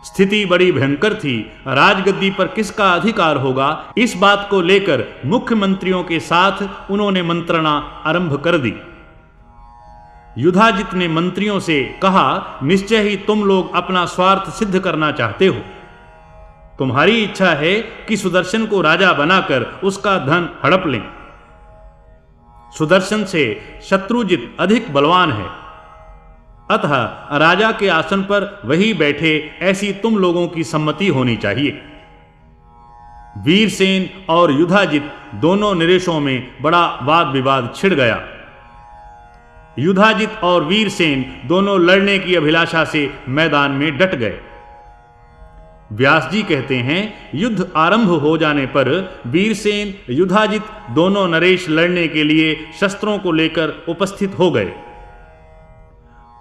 स्थिति बड़ी भयंकर थी। राजगद्दी पर किसका अधिकार होगा, इस बात को लेकर मुख्यमंत्रियों के साथ उन्होंने मंत्रणा आरंभ कर दी। युधाजित ने मंत्रियों से कहा, निश्चय ही तुम लोग अपना स्वार्थ सिद्ध करना चाहते हो। तुम्हारी इच्छा है कि सुदर्शन को राजा बनाकर उसका धन हड़प लें। सुदर्शन से शत्रुजित अधिक बलवान है, अतः राजा के आसन पर वही बैठे, ऐसी तुम लोगों की सम्मति होनी चाहिए। वीरसेन और युधाजित दोनों नरेशों में बड़ा वाद विवाद छिड़ गया। युधाजित और वीरसेन दोनों लड़ने की अभिलाषा से मैदान में डट गए। व्यास जी कहते हैं, युद्ध आरंभ हो जाने पर वीरसेन, युधाजित दोनों नरेश लड़ने के लिए शस्त्रों को लेकर उपस्थित हो गए।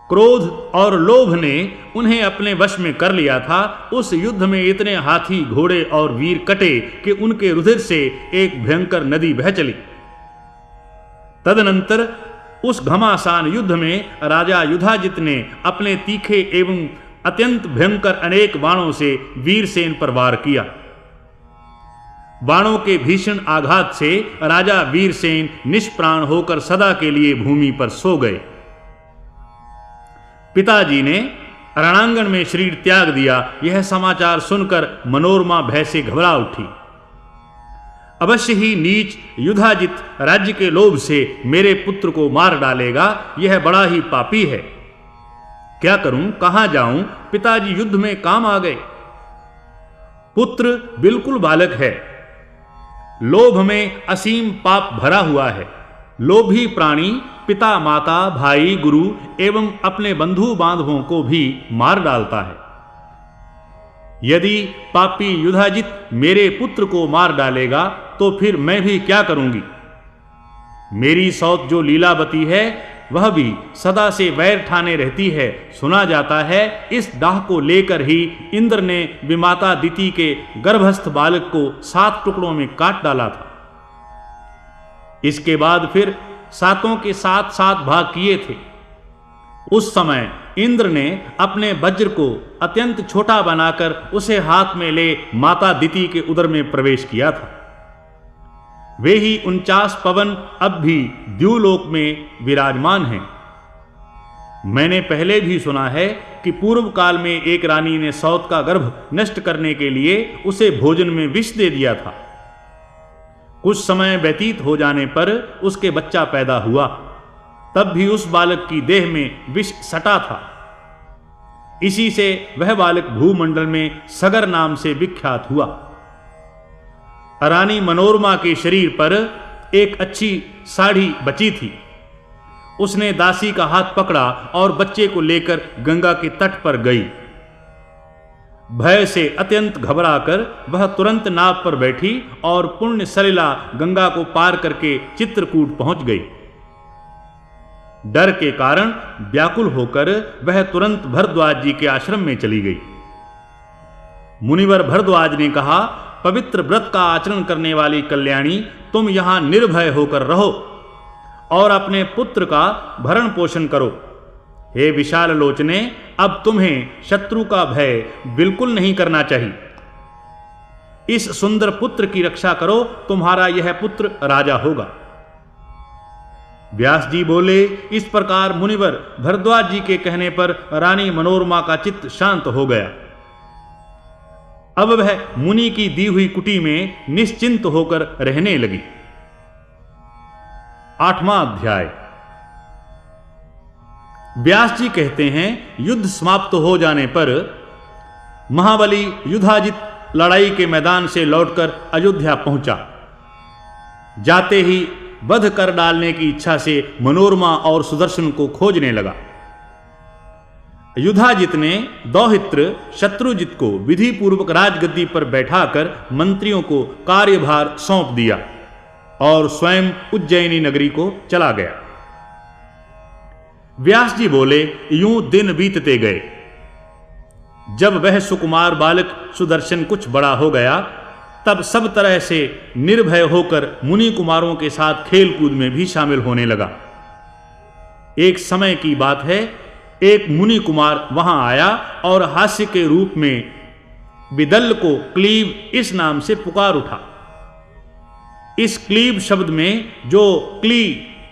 क्रोध और लोभ ने उन्हें अपने वश में कर लिया था। उस युद्ध में इतने हाथी, घोड़े और वीर कटे कि उनके रुधिर से एक भयंकर नदी बह चली। तदनंतर उस घमासान युद्ध में राजा युधाजित ने अपने तीखे एवं अत्यंत भयंकर अनेक बाणों से वीरसेन पर वार किया। बाणों के भीषण आघात से राजा वीरसेन निष्प्राण होकर सदा के लिए भूमि पर सो गए। पिताजी ने रणांगण में शरीर त्याग दिया। यह समाचार सुनकर मनोरमा भय से घबरा उठी। अवश्य ही नीच युधाजित राज्य के लोभ से मेरे पुत्र को मार डालेगा। यह बड़ा ही पापी है। क्या करूं, कहां जाऊं? पिताजी युद्ध में काम आ गए। पुत्र बिल्कुल बालक है। लोभ में असीम पाप भरा हुआ है। लोभी प्राणी पिता, माता, भाई, गुरु एवं अपने बंधु बांधवों को भी मार डालता है। यदि पापी युधाजित मेरे पुत्र को मार डालेगा तो फिर मैं भी क्या करूंगी? मेरी सौत जो लीलावती है, वह भी सदा से वैर ठाने रहती है। सुना जाता है इस दाह को लेकर ही इंद्र ने विमाता दिति के गर्भस्थ बालक को 7 टुकड़ों में काट डाला था। इसके बाद फिर 7 के 7 भाग किए थे। उस समय इंद्र ने अपने वज्र को अत्यंत छोटा बनाकर उसे हाथ में ले माता दिति के उदर में प्रवेश किया था। वे ही 49 पवन अब भी द्युलोक में विराजमान हैं। मैंने पहले भी सुना है कि पूर्व काल में एक रानी ने सौत का गर्भ नष्ट करने के लिए उसे भोजन में विष दे दिया था। कुछ समय व्यतीत हो जाने पर उसके बच्चा पैदा हुआ, तब भी उस बालक की देह में विष सटा था। इसी से वह बालक भूमंडल में सगर नाम से विख्यात हुआ। रानी मनोरमा के शरीर पर एक अच्छी साड़ी बची थी। उसने दासी का हाथ पकड़ा और बच्चे को लेकर गंगा के तट पर गई। भय से अत्यंत घबराकर वह तुरंत नाव पर बैठी और पुण्य सलिला गंगा को पार करके चित्रकूट पहुंच गई। डर के कारण व्याकुल होकर वह तुरंत भरद्वाज जी के आश्रम में चली गई। मुनिवर भरद्वाज ने कहा, पवित्र व्रत का आचरण करने वाली कल्याणी, तुम यहां निर्भय होकर रहो और अपने पुत्र का भरण पोषण करो। हे विशाल लोचने, अब तुम्हें शत्रु का भय बिल्कुल नहीं करना चाहिए। इस सुंदर पुत्र की रक्षा करो, तुम्हारा यह पुत्र राजा होगा। व्यास जी बोले, इस प्रकार मुनिवर भरद्वाज जी के कहने पर रानी मनोरमा का चित्त शांत हो गया। अब वह मुनि की दी हुई कुटी में निश्चिंत होकर रहने लगी। 8वां अध्याय। व्यास जी कहते हैं, युद्ध समाप्त हो जाने पर महाबली युधाजित लड़ाई के मैदान से लौटकर अयोध्या पहुंचा। जाते ही वध कर डालने की इच्छा से मनोरमा और सुदर्शन को खोजने लगा। युधाजित ने दौहित्र शत्रुजित को विधि पूर्वक राजगद्दी पर बैठाकर मंत्रियों को कार्यभार सौंप दिया और स्वयं उज्जैनी नगरी को चला गया। व्यास जी बोले, यूं दिन बीतते गए। जब वह सुकुमार बालक सुदर्शन कुछ बड़ा हो गया, तब सब तरह से निर्भय होकर मुनि कुमारों के साथ खेल कूद में भी शामिल होने लगा। एक समय की बात है, एक मुनि कुमार वहां आया और हास्य के रूप में विदल्ल को क्लीब इस नाम से पुकार उठा। इस क्लीब शब्द में जो क्ली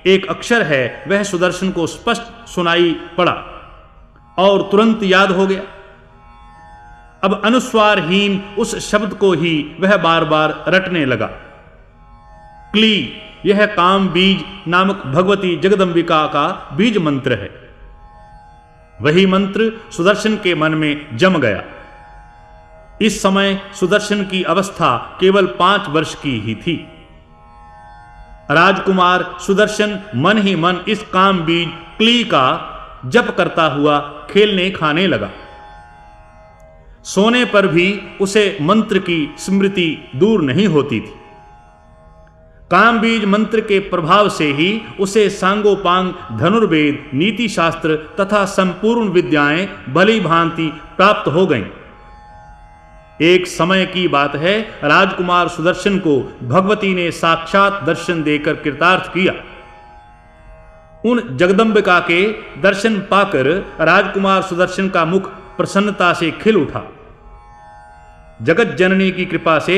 एक अक्षर है, वह सुदर्शन को स्पष्ट सुनाई पड़ा और तुरंत याद हो गया। अब अनुस्वारहीन उस शब्द को ही वह बार बार रटने लगा। क्ली यह काम बीज नामक भगवती जगदंबिका का बीज मंत्र है। वही मंत्र सुदर्शन के मन में जम गया। इस समय सुदर्शन की अवस्था केवल 5 वर्ष की ही थी। राजकुमार सुदर्शन मन ही मन इस काम बीज क्ली का जप करता हुआ खेलने खाने लगा। सोने पर भी उसे मंत्र की स्मृति दूर नहीं होती थी। कामबीज मंत्र के प्रभाव से ही उसे सांगोपांग धनुर्वेद, नीति शास्त्र तथा संपूर्ण विद्याएं भली भांति प्राप्त हो गईं। एक समय की बात है, राजकुमार सुदर्शन को भगवती ने साक्षात दर्शन देकर कृतार्थ किया। उन जगदंबिका के दर्शन पाकर राजकुमार सुदर्शन का मुख प्रसन्नता से खिल उठा। जगत जननी की कृपा से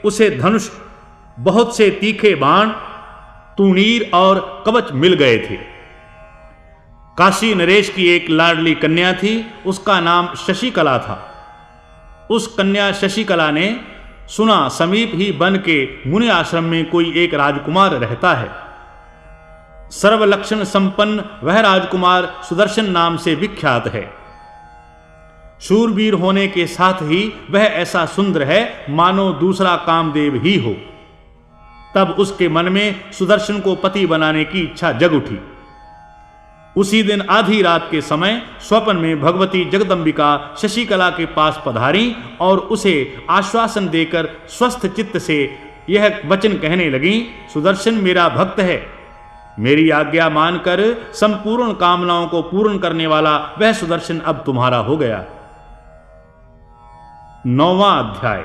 उसे धनुष, बहुत से तीखे बाण, तूणीर और कवच मिल गए थे। काशी नरेश की एक लाडली कन्या थी, उसका नाम शशिकला था। उस कन्या शशिकला ने सुना समीप ही वन के मुनि आश्रम में कोई एक राजकुमार रहता है। सर्वलक्षण संपन्न वह राजकुमार सुदर्शन नाम से विख्यात है। शूरवीर होने के साथ ही वह ऐसा सुंदर है मानो दूसरा कामदेव ही हो। तब उसके मन में सुदर्शन को पति बनाने की इच्छा जग उठी। उसी दिन आधी रात के समय स्वप्न में भगवती जगदंबिका शशिकला के पास पधारी और उसे आश्वासन देकर स्वस्थ चित्त से यह वचन कहने लगी, सुदर्शन मेरा भक्त है, मेरी आज्ञा मानकर संपूर्ण कामनाओं को पूर्ण करने वाला वह सुदर्शन अब तुम्हारा हो गया। 9वां अध्याय।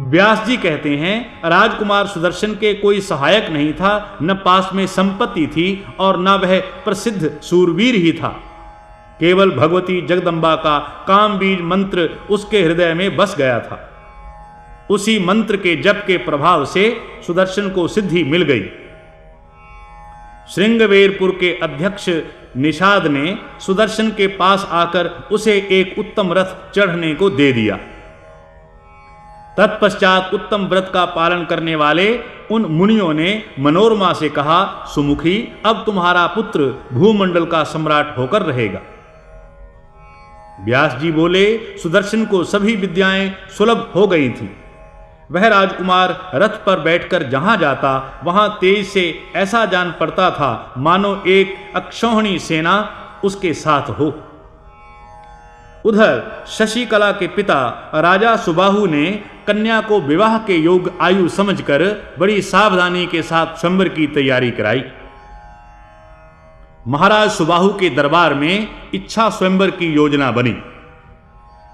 व्यास जी कहते हैं, राजकुमार सुदर्शन के कोई सहायक नहीं था, न पास में संपत्ति थी और न वह प्रसिद्ध सूरवीर ही था। केवल भगवती जगदंबा का कामबीज मंत्र उसके हृदय में बस गया था। उसी मंत्र के जप के प्रभाव से सुदर्शन को सिद्धि मिल गई। श्रृंगवेरपुर के अध्यक्ष निषाद ने सुदर्शन के पास आकर उसे एक उत्तम रथ चढ़ने को दे दिया। तत्पश्चात उत्तम व्रत का पालन करने वाले उन मुनियों ने मनोरमा से कहा, सुमुखी, अब तुम्हारा पुत्र भूमंडल का सम्राट होकर रहेगा। व्यास जी बोले, सुदर्शन को सभी विद्याएं सुलभ हो गई थीं। वह राजकुमार रथ पर बैठकर जहां जाता वहां तेज से ऐसा जान पड़ता था मानो एक अक्षौहिणी सेना उसके साथ हो। उधर शशिकला के पिता राजा सुबाहु ने कन्या को विवाह के योग्य आयु समझकर बड़ी सावधानी के साथ स्वयंवर की तैयारी कराई। महाराज सुबाहु के दरबार में इच्छा स्वयंवर की योजना बनी।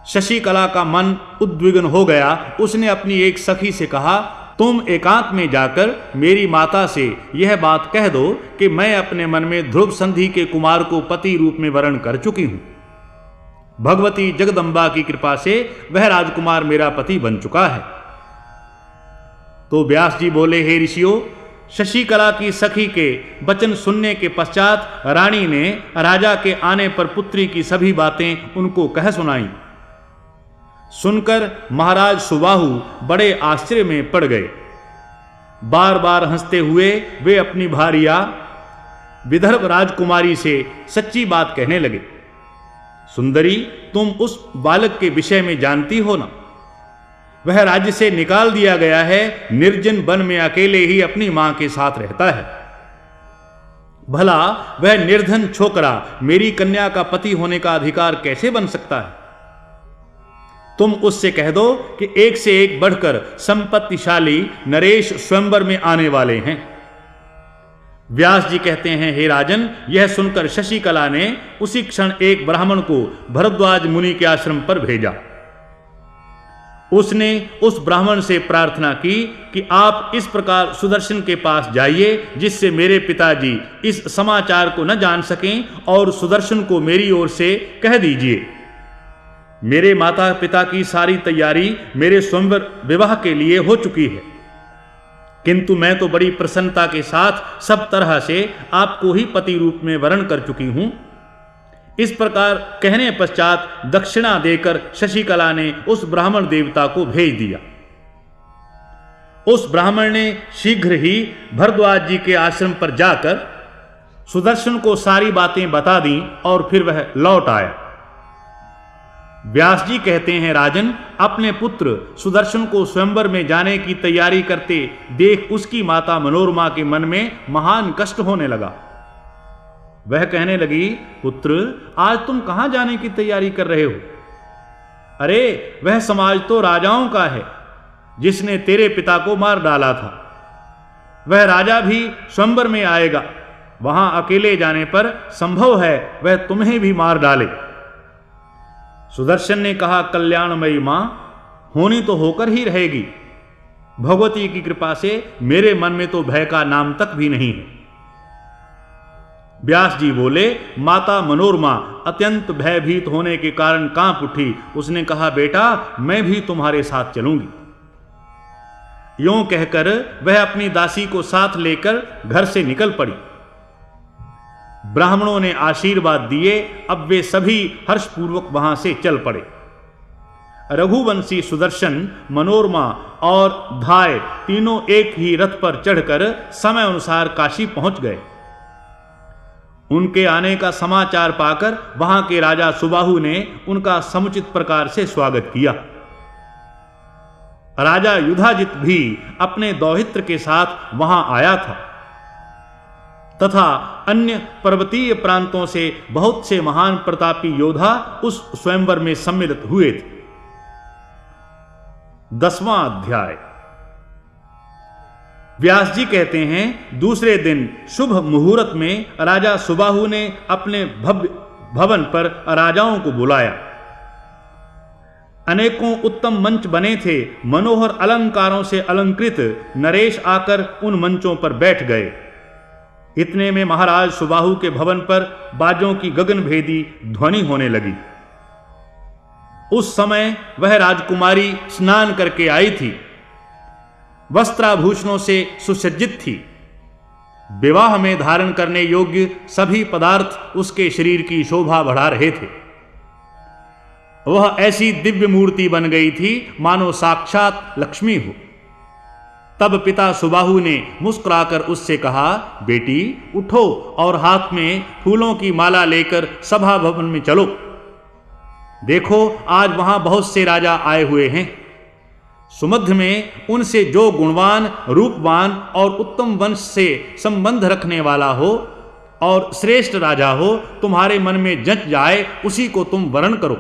शशिकला का मन उद्विग्न हो गया। उसने अपनी एक सखी से कहा, तुम एकांत में जाकर मेरी माता से यह बात कह दो कि मैं अपने मन में ध्रुव संधि के कुमार को पति रूप में वरण कर चुकी हूं। भगवती जगदम्बा की कृपा से वह राजकुमार मेरा पति बन चुका है। तो व्यास जी बोले, हे ऋषियों, शशिकला की सखी के वचन सुनने के पश्चात रानी ने राजा के आने पर पुत्री की सभी बातें उनको कह सुनाई। सुनकर महाराज सुबाहु बड़े आश्चर्य में पड़ गए। बार बार हंसते हुए वे अपनी भार्या विदर्भ राजकुमारी से सच्ची बात कहने लगे। सुंदरी, तुम उस बालक के विषय में जानती हो ना? वह राज्य से निकाल दिया गया है, निर्जन वन में अकेले ही अपनी मां के साथ रहता है। भला वह निर्धन छोकरा मेरी कन्या का पति होने का अधिकार कैसे बन सकता है? तुम उससे कह दो कि एक से एक बढ़कर संपत्तिशाली नरेश स्वयंवर में आने वाले हैं। व्यास जी कहते हैं, हे राजन, यह सुनकर शशिकला ने उसी क्षण एक ब्राह्मण को भरद्वाज मुनि के आश्रम पर भेजा। उसने उस ब्राह्मण से प्रार्थना की कि आप इस प्रकार सुदर्शन के पास जाइए जिससे मेरे पिताजी इस समाचार को न जान सकें, और सुदर्शन को मेरी ओर से कह दीजिए, मेरे माता पिता की सारी तैयारी मेरे स्वयंवर विवाह के लिए हो चुकी है, किंतु मैं तो बड़ी प्रसन्नता के साथ सब तरह से आपको ही पति रूप में वरण कर चुकी हूं। इस प्रकार कहने पश्चात दक्षिणा देकर शशिकला ने उस ब्राह्मण देवता को भेज दिया। उस ब्राह्मण ने शीघ्र ही भरद्वाज जी के आश्रम पर जाकर सुदर्शन को सारी बातें बता दी और फिर वह लौट आया। व्यास जी कहते हैं, राजन, अपने पुत्र सुदर्शन को स्वयंवर में जाने की तैयारी करते देख उसकी माता मनोरमा के मन में महान कष्ट होने लगा। वह कहने लगी, पुत्र, आज तुम कहां जाने की तैयारी कर रहे हो? अरे, वह समाज तो राजाओं का है जिसने तेरे पिता को मार डाला था। वह राजा भी स्वयंवर में आएगा। वहां अकेले जाने पर संभव है वह तुम्हें भी मार डाले। सुदर्शन ने कहा, कल्याणमयी मां, होनी तो होकर ही रहेगी। भगवती की कृपा से मेरे मन में तो भय का नाम तक भी नहीं है। व्यास जी बोले, माता मनोरमा अत्यंत भयभीत होने के कारण कांप उठी। उसने कहा, बेटा, मैं भी तुम्हारे साथ चलूंगी। यूं कहकर वह अपनी दासी को साथ लेकर घर से निकल पड़ी। ब्राह्मणों ने आशीर्वाद दिए। अब वे सभी हर्षपूर्वक वहां से चल पड़े। रघुवंशी सुदर्शन, मनोरमा और धाय तीनों एक ही रथ पर चढ़कर समय अनुसार काशी पहुंच गए। उनके आने का समाचार पाकर वहां के राजा सुबाहु ने उनका समुचित प्रकार से स्वागत किया। राजा युधाजित भी अपने दौहित्र के साथ वहां आया था तथा अन्य पर्वतीय प्रांतों से बहुत से महान प्रतापी योद्धा उस स्वयंवर में सम्मिलित हुए थे। 10वां अध्याय। व्यास जी कहते हैं, दूसरे दिन शुभ मुहूर्त में राजा सुबाहु ने अपने भव्य भवन पर राजाओं को बुलाया। अनेकों उत्तम मंच बने थे। मनोहर अलंकारों से अलंकृत नरेश आकर उन मंचों पर बैठ गए। इतने में महाराज सुबाहु के भवन पर बाजों की गगनभेदी ध्वनि होने लगी। उस समय वह राजकुमारी स्नान करके आई थी। वस्त्राभूषणों से सुसज्जित थी। विवाह में धारण करने योग्य सभी पदार्थ उसके शरीर की शोभा बढ़ा रहे थे। वह ऐसी दिव्य मूर्ति बन गई थी मानो साक्षात लक्ष्मी हो। तब पिता सुबाहु ने मुस्कुराकर उससे कहा, बेटी उठो और हाथ में फूलों की माला लेकर सभा भवन में चलो। देखो आज वहां बहुत से राजा आए हुए हैं। सुमध्य में उनसे जो गुणवान, रूपवान और उत्तम वंश से संबंध रखने वाला हो और श्रेष्ठ राजा हो, तुम्हारे मन में जंच जाए उसी को तुम वरण करो।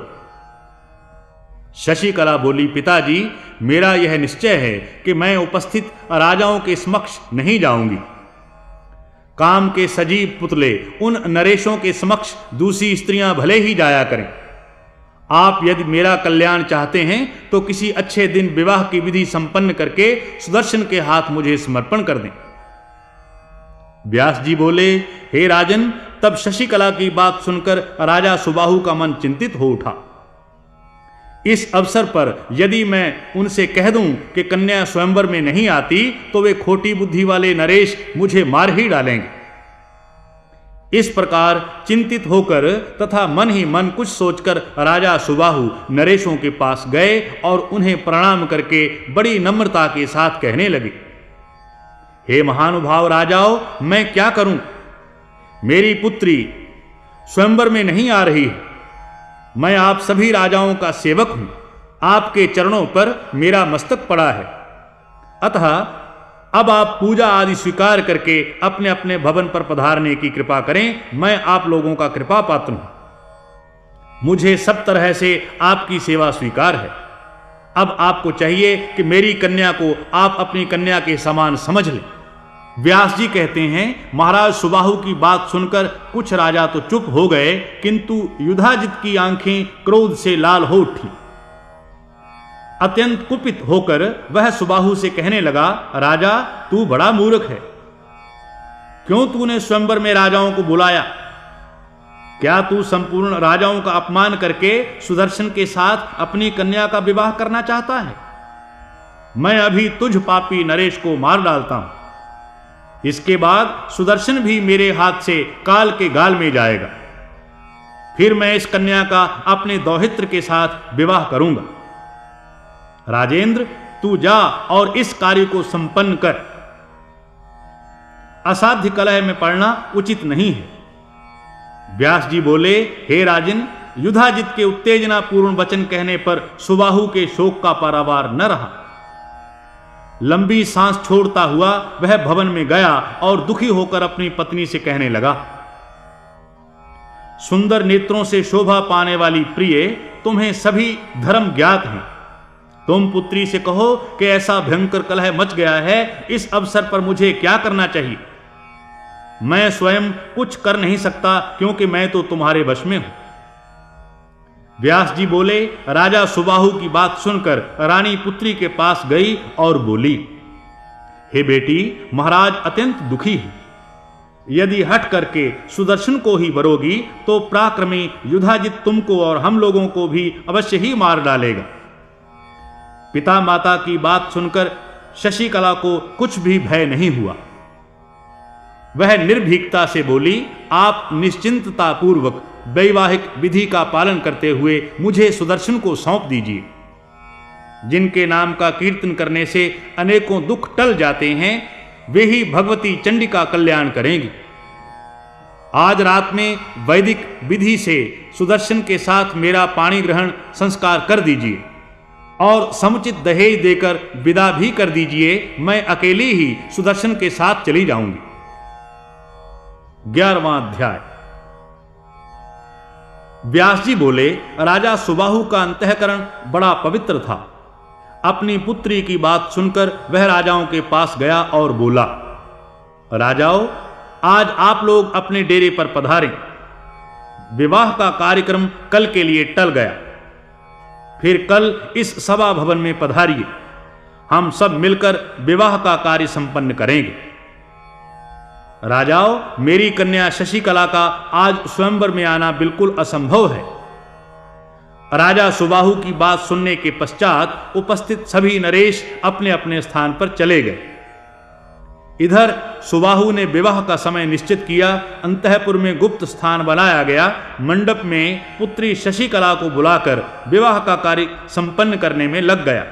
शशिकला बोली, पिताजी मेरा यह निश्चय है कि मैं उपस्थित राजाओं के समक्ष नहीं जाऊंगी। काम के सजीव पुतले उन नरेशों के समक्ष दूसरी स्त्रियां भले ही जाया करें। आप यदि मेरा कल्याण चाहते हैं तो किसी अच्छे दिन विवाह की विधि संपन्न करके सुदर्शन के हाथ मुझे समर्पण कर दें। व्यास जी बोले, हे राजन, तब शशिकला की बात सुनकर राजा सुबाहु का मन चिंतित हो उठा। इस अवसर पर यदि मैं उनसे कह दूं कि कन्या स्वयंवर में नहीं आती तो वे खोटी बुद्धि वाले नरेश मुझे मार ही डालेंगे। इस प्रकार चिंतित होकर तथा मन ही मन कुछ सोचकर राजा सुबाहु नरेशों के पास गए और उन्हें प्रणाम करके बड़ी नम्रता के साथ कहने लगे, हे महानुभाव राजाओं, मैं क्या करूं? मेरी पुत्री स्वयंवर में नहीं आ रही है। मैं आप सभी राजाओं का सेवक हूं। आपके चरणों पर मेरा मस्तक पड़ा है। अतः अब आप पूजा आदि स्वीकार करके अपने अपने भवन पर पधारने की कृपा करें। मैं आप लोगों का कृपा पात्र हूं। मुझे सब तरह से आपकी सेवा स्वीकार है। अब आपको चाहिए कि मेरी कन्या को आप अपनी कन्या के समान समझ लें। व्यास जी कहते हैं, महाराज सुबाहु की बात सुनकर कुछ राजा तो चुप हो गए, किंतु युधाजित की आंखें क्रोध से लाल हो उठी। अत्यंत कुपित होकर वह सुबाहु से कहने लगा, राजा तू बड़ा मूर्ख है। क्यों तूने स्वयंवर में राजाओं को बुलाया? क्या तू संपूर्ण राजाओं का अपमान करके सुदर्शन के साथ अपनी कन्या का विवाह करना चाहता है? मैं अभी तुझ पापी नरेश को मार डालता हूं। इसके बाद सुदर्शन भी मेरे हाथ से काल के गाल में जाएगा। फिर मैं इस कन्या का अपने दौहित्र के साथ विवाह करूंगा। राजेंद्र, तू जा और इस कार्य को संपन्न कर। असाध्य कलह में पड़ना उचित नहीं है। व्यास जी बोले, हे राजन, युधाजित के उत्तेजना पूर्ण वचन कहने पर सुबाहु के शोक का पारावार न रहा। लंबी सांस छोड़ता हुआ वह भवन में गया और दुखी होकर अपनी पत्नी से कहने लगा, सुंदर नेत्रों से शोभा पाने वाली प्रिय, तुम्हें सभी धर्म ज्ञात हैं। तुम पुत्री से कहो कि ऐसा भयंकर कलह मच गया है, इस अवसर पर मुझे क्या करना चाहिए? मैं स्वयं कुछ कर नहीं सकता, क्योंकि मैं तो तुम्हारे वश में हूं। व्यास जी बोले, राजा सुबाहु की बात सुनकर रानी पुत्री के पास गई और बोली, हे बेटी, महाराज अत्यंत दुखी है। यदि हट करके सुदर्शन को ही वरोगी तो पराक्रमी युधाजित तुमको और हम लोगों को भी अवश्य ही मार डालेगा। पिता माता की बात सुनकर शशिकला को कुछ भी भय नहीं हुआ। वह निर्भीकता से बोली, आप निश्चिंतता पूर्वक वैवाहिक विधि का पालन करते हुए मुझे सुदर्शन को सौंप दीजिए। जिनके नाम का कीर्तन करने से अनेकों दुख टल जाते हैं, वे ही भगवती चंडी का कल्याण करेंगी। आज रात में वैदिक विधि से सुदर्शन के साथ मेरा पाणी ग्रहण संस्कार कर दीजिए और समुचित दहेज देकर विदा भी कर दीजिए। मैं अकेली ही सुदर्शन के साथ चली जाऊंगी। 11वां अध्याय। व्यास जी बोले, राजा सुबाहु का अंतःकरण बड़ा पवित्र था। अपनी पुत्री की बात सुनकर वह राजाओं के पास गया और बोला, राजाओं, आज आप लोग अपने डेरे पर पधारें। विवाह का कार्यक्रम कल के लिए टल गया। फिर कल इस सभा भवन में पधारिए। हम सब मिलकर विवाह का कार्य संपन्न करेंगे। राजाओं, मेरी कन्या शशिकला का आज स्वयंवर में आना बिल्कुल असंभव है। राजा सुबाहु की बात सुनने के पश्चात उपस्थित सभी नरेश अपने अपने स्थान पर चले गए। इधर सुबाहु ने विवाह का समय निश्चित किया। अंतःपुर में गुप्त स्थान बनाया गया। मंडप में पुत्री शशिकला को बुलाकर विवाह का कार्य संपन्न करने में लग गया।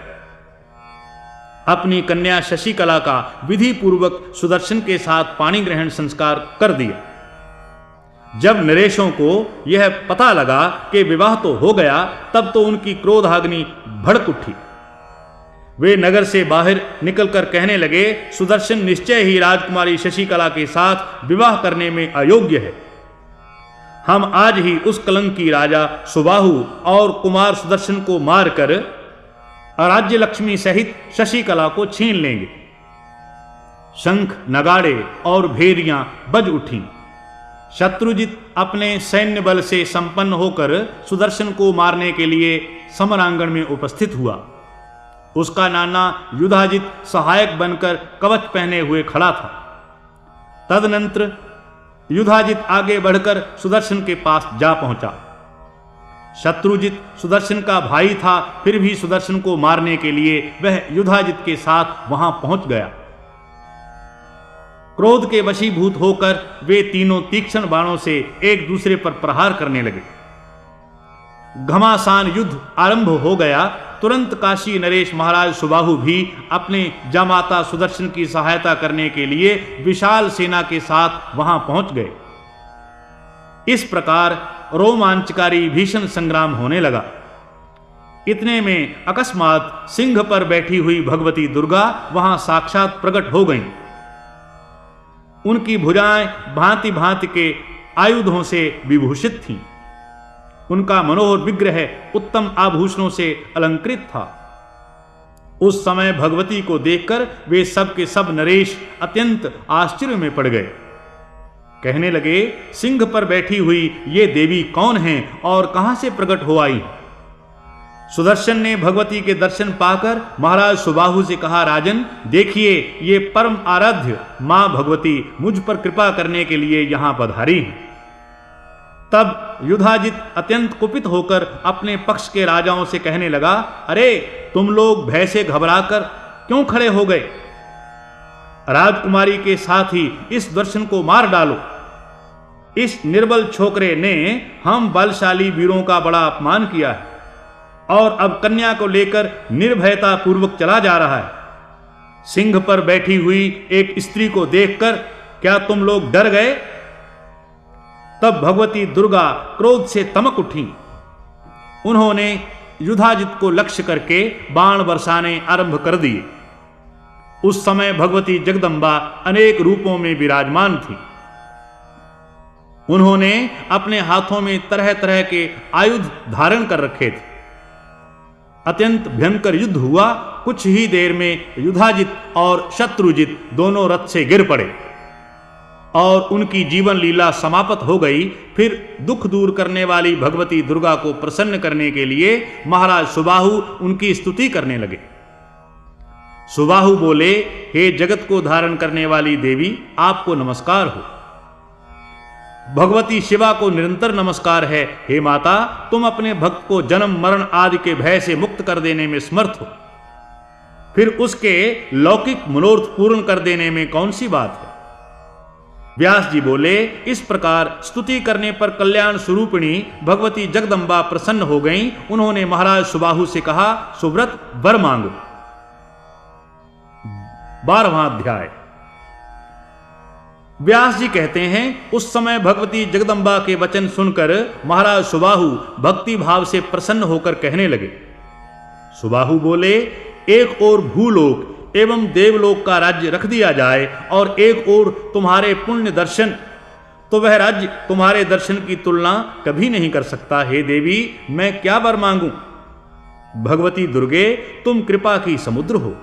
अपनी कन्या शशिकला का विधि पूर्वक सुदर्शन के साथ पाणी ग्रहण संस्कार कर दिया। जब नरेशों को यह पता लगा कि विवाह तो हो गया, तब तो उनकी क्रोधाग्नि भड़क उठी। वे नगर से बाहर निकलकर कहने लगे, सुदर्शन निश्चय ही राजकुमारी शशिकला के साथ विवाह करने में अयोग्य है। हम आज ही उस कलंकी राजा सुबाहु और कुमार सुदर्शन को मारकर राज्य लक्ष्मी सहित शशिकला को छीन लेंगे। शंख, नगाड़े और भेरियां बज उठी। शत्रुजित अपने सैन्य बल से संपन्न होकर सुदर्शन को मारने के लिए समरांगण में उपस्थित हुआ। उसका नाना युधाजित सहायक बनकर कवच पहने हुए खड़ा था। तदनंतर युधाजित आगे बढ़कर सुदर्शन के पास जा पहुंचा। शत्रुजित सुदर्शन का भाई था, फिर भी सुदर्शन को मारने के लिए वह युधाजित के साथ वहां पहुंच गया। क्रोध के वशीभूत होकर वे तीनों तीक्ष्ण बाणों से एक दूसरे पर प्रहार करने लगे। घमासान युद्ध आरंभ हो गया। तुरंत काशी नरेश महाराज सुबाहु भी अपने जामाता सुदर्शन की सहायता करने के लिए विशाल सेना के साथ वहां पहुंच गए। इस प्रकार रोमांचकारी भीषण संग्राम होने लगा। इतने में अकस्मात सिंह पर बैठी हुई भगवती दुर्गा वहां साक्षात प्रकट हो गईं। उनकी भुजाएं भांति भांति के आयुधों से विभूषित थीं। उनका मनोहर विग्रह उत्तम आभूषणों से अलंकृत था। उस समय भगवती को देखकर वे सब के सब नरेश अत्यंत आश्चर्य में पड़ गए। कहने लगे, सिंह पर बैठी हुई ये देवी कौन हैं और कहां से प्रकट हो आई? सुदर्शन ने भगवती के दर्शन पाकर महाराज सुबाहु से कहा, राजन देखिए, ये परम आराध्य मां भगवती मुझ पर कृपा करने के लिए यहां पधारी हैं। तब युधाजित अत्यंत कुपित होकर अपने पक्ष के राजाओं से कहने लगा, अरे तुम लोग भय से घबराकर क्यों खड़े हो गए? राजकुमारी के साथ ही इस दर्शन को मार डालो। इस निर्बल छोकरे ने हम बलशाली वीरों का बड़ा अपमान किया है और अब कन्या को लेकर निर्भयता पूर्वक चला जा रहा है। सिंह पर बैठी हुई एक स्त्री को देखकर क्या तुम लोग डर गए? तब भगवती दुर्गा क्रोध से तमक उठी। उन्होंने युधाजित को लक्ष्य करके बाण बरसाने आरंभ कर दिए। उस समय भगवती जगदम्बा अनेक रूपों में विराजमान थी। उन्होंने अपने हाथों में तरह तरह के आयुध धारण कर रखे थे। अत्यंत भयंकर युद्ध हुआ। कुछ ही देर में युधाजित और शत्रुजित दोनों रथ से गिर पड़े और उनकी जीवन लीला समाप्त हो गई। फिर दुख दूर करने वाली भगवती दुर्गा को प्रसन्न करने के लिए महाराज सुबाहु उनकी स्तुति करने लगे। सुबाहु बोले, हे जगत को धारण करने वाली देवी, आपको नमस्कार हो। भगवती शिवा को निरंतर नमस्कार है। हे माता, तुम अपने भक्त को जन्म मरण आदि के भय से मुक्त कर देने में समर्थ हो, फिर उसके लौकिक मनोरथ पूर्ण कर देने में कौन सी बात है? व्यास जी बोले, इस प्रकार स्तुति करने पर कल्याण स्वरूपिणी भगवती जगदम्बा प्रसन्न हो गईं। उन्होंने महाराज सुबाहु से कहा, सुव्रत वर मांगो। 12वां अध्याय। व्यास जी कहते हैं, उस समय भगवती जगदम्बा के वचन सुनकर महाराज सुबाहु भक्ति भाव से प्रसन्न होकर कहने लगे। सुबाहु बोले, एक ओर भूलोक एवं देवलोक का राज्य रख दिया जाए और एक ओर तुम्हारे पुण्य दर्शन, तो वह राज्य तुम्हारे दर्शन की तुलना कभी नहीं कर सकता। हे देवी, मैं क्या वर मांगूं? भगवती दुर्गे, तुम कृपा की समुद्र हो।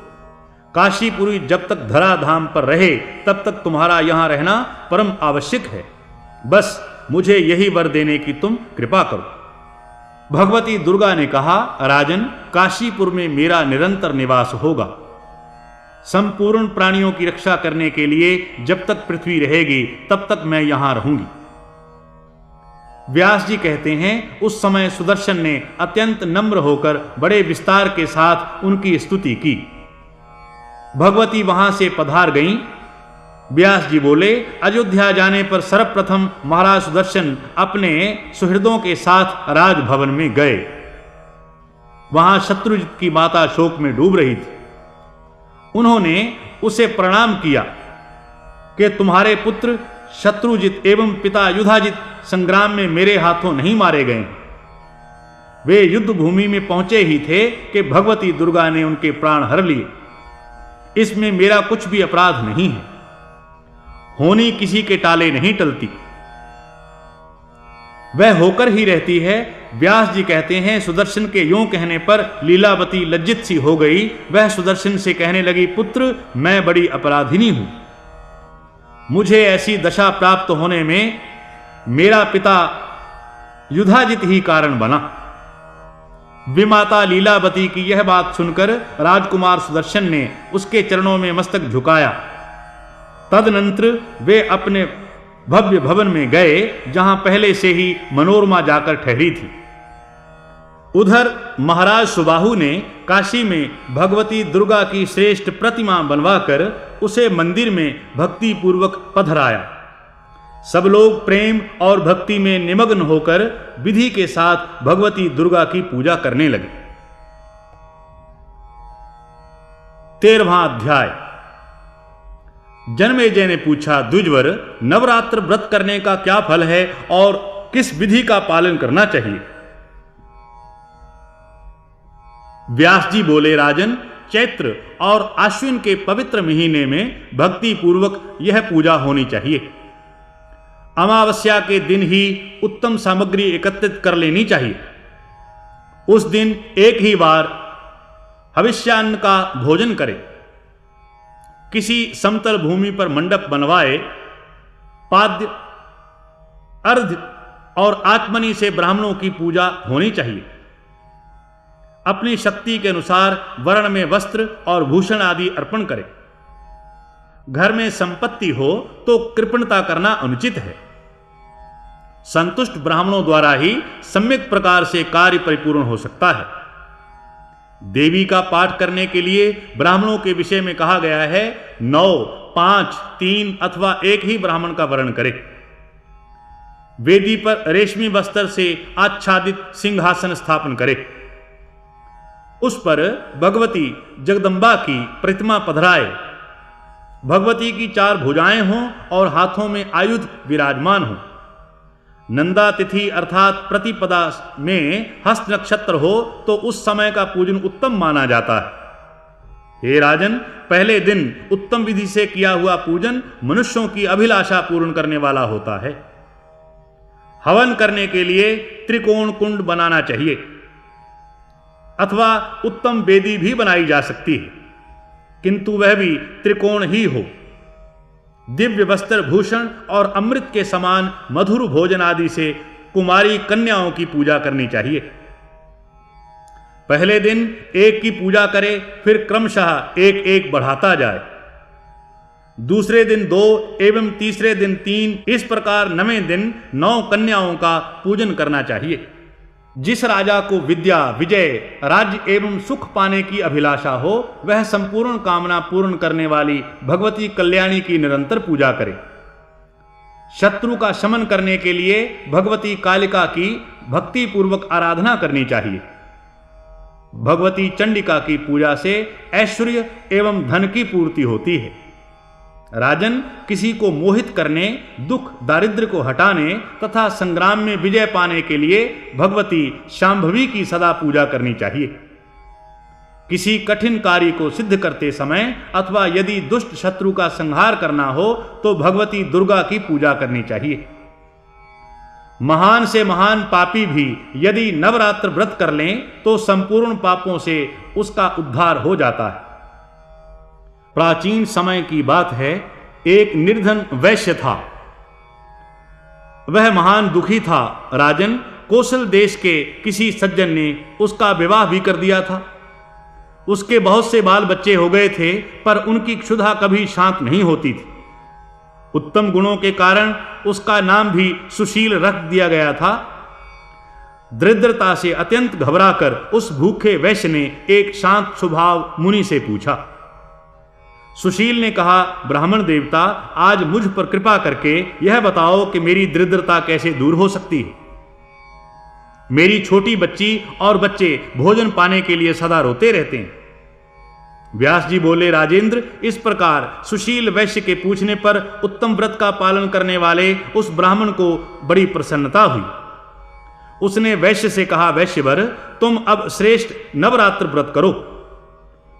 काशीपुरी जब तक धराधाम पर रहे तब तक तुम्हारा यहां रहना परम आवश्यक है। बस मुझे यही वर देने की तुम कृपा करो। भगवती दुर्गा ने कहा, राजन, काशीपुर में मेरा निरंतर निवास होगा। संपूर्ण प्राणियों की रक्षा करने के लिए जब तक पृथ्वी रहेगी तब तक मैं यहां रहूंगी। व्यास जी कहते हैं, उस समय सुदर्शन ने अत्यंत नम्र होकर बड़े विस्तार के साथ उनकी स्तुति की। भगवती वहां से पधार गईं। व्यास जी बोले, अयोध्या जाने पर सर्वप्रथम महाराज सुदर्शन अपने सुहृदों के साथ राजभवन में गए। वहां शत्रुजित की माता शोक में डूब रही थी। उन्होंने उसे प्रणाम किया कि तुम्हारे पुत्र शत्रुजित एवं पिता युधाजित संग्राम में मेरे हाथों नहीं मारे गए। वे युद्ध भूमि में पहुंचे ही थे कि भगवती दुर्गा ने उनके प्राण हर लिए। इसमें मेरा कुछ भी अपराध नहीं है। होनी किसी के टाले नहीं टलती, वह होकर ही रहती है। व्यास जी कहते हैं, सुदर्शन के यूं कहने पर लीलावती लज्जित सी हो गई। वह सुदर्शन से कहने लगी, पुत्र, मैं बड़ी अपराधिनी हूं। मुझे ऐसी दशा प्राप्त होने में मेरा पिता युधाजित ही कारण बना। विमाता लीलावती की यह बात सुनकर राजकुमार सुदर्शन ने उसके चरणों में मस्तक झुकाया। तदनंतर वे अपने भव्य भवन में गए, जहां पहले से ही मनोरमा जाकर ठहरी थी। उधर महाराज सुबाहु ने काशी में भगवती दुर्गा की श्रेष्ठ प्रतिमा बनवाकर उसे मंदिर में भक्ति पूर्वक पधराया। सब लोग प्रेम और भक्ति में निमग्न होकर विधि के साथ भगवती दुर्गा की पूजा करने लगे। 13वां अध्याय। जनमेजय ने पूछा, द्विजवर, नवरात्र व्रत करने का क्या फल है और किस विधि का पालन करना चाहिए? व्यास जी बोले, राजन, चैत्र और आश्विन के पवित्र महीने में भक्ति पूर्वक यह पूजा होनी चाहिए। अमावस्या के दिन ही उत्तम सामग्री एकत्रित कर लेनी चाहिए। उस दिन एक ही बार हविष्यान्न का भोजन करें। किसी समतल भूमि पर मंडप बनवाए। पाद्य, अर्ध और आत्मनी से ब्राह्मणों की पूजा होनी चाहिए। अपनी शक्ति के अनुसार वर्ण में वस्त्र और भूषण आदि अर्पण करें। घर में संपत्ति हो तो कृपणता करना अनुचित है। संतुष्ट ब्राह्मणों द्वारा ही सम्यक प्रकार से कार्य परिपूर्ण हो सकता है। देवी का पाठ करने के लिए ब्राह्मणों के विषय में कहा गया है, 9, 5, 3 अथवा एक ही ब्राह्मण का वर्ण करे। वेदी पर रेशमी वस्त्र से आच्छादित सिंहासन स्थापन करे। उस पर भगवती जगदम्बा की प्रतिमा पधराए। भगवती की 4 भुजाएं हों और हाथों में आयुध विराजमान हों। नंदा तिथि अर्थात प्रतिपदा में हस्त नक्षत्र हो तो उस समय का पूजन उत्तम माना जाता है। हे राजन, पहले दिन उत्तम विधि से किया हुआ पूजन मनुष्यों की अभिलाषा पूर्ण करने वाला होता है। हवन करने के लिए त्रिकोण कुंड बनाना चाहिए अथवा उत्तम वेदी भी बनाई जा सकती है, किंतु वह भी त्रिकोण ही हो। दिव्य वस्त्र भूषण और अमृत के समान मधुर भोजन आदि से कुमारी कन्याओं की पूजा करनी चाहिए। पहले दिन एक की पूजा करे, फिर क्रमशः एक एक बढ़ाता जाए। दूसरे दिन 2 एवं तीसरे दिन 3, इस प्रकार 9वें दिन 9 कन्याओं का पूजन करना चाहिए। जिस राजा को विद्या, विजय, राज्य एवं सुख पाने की अभिलाषा हो, वह संपूर्ण कामना पूर्ण करने वाली भगवती कल्याणी की निरंतर पूजा करे। शत्रु का शमन करने के लिए भगवती कालिका की भक्ति पूर्वक आराधना करनी चाहिए। भगवती चंडिका की पूजा से ऐश्वर्य एवं धन की पूर्ति होती है। राजन, किसी को मोहित करने, दुख दारिद्र्य को हटाने तथा संग्राम में विजय पाने के लिए भगवती शांभवी की सदा पूजा करनी चाहिए। किसी कठिन कार्य को सिद्ध करते समय अथवा यदि दुष्ट शत्रु का संहार करना हो तो भगवती दुर्गा की पूजा करनी चाहिए। महान से महान पापी भी यदि नवरात्र व्रत कर लें तो संपूर्ण पापों से उसका उद्धार हो जाता है। प्राचीन समय की बात है, एक निर्धन वैश्य था। वह महान दुखी था। राजन, कौशल देश के किसी सज्जन ने उसका विवाह भी कर दिया था। उसके बहुत से बाल बच्चे हो गए थे, पर उनकी क्षुधा कभी शांत नहीं होती थी। उत्तम गुणों के कारण उसका नाम भी सुशील रख दिया गया था। दरिद्रता से अत्यंत घबराकर उस भूखे वैश्य ने एक शांत स्वभाव मुनि से पूछा, सुशील ने कहा, ब्राह्मण देवता, आज मुझ पर कृपा करके यह बताओ कि मेरी दरिद्रता कैसे दूर हो सकती है। मेरी छोटी बच्ची और बच्चे भोजन पाने के लिए सदा रोते रहते हैं। व्यास जी बोले, राजेंद्र, इस प्रकार सुशील वैश्य के पूछने पर उत्तम व्रत का पालन करने वाले उस ब्राह्मण को बड़ी प्रसन्नता हुई। उसने वैश्य से कहा, वैश्यवर, तुम अब श्रेष्ठ नवरात्र व्रत करो।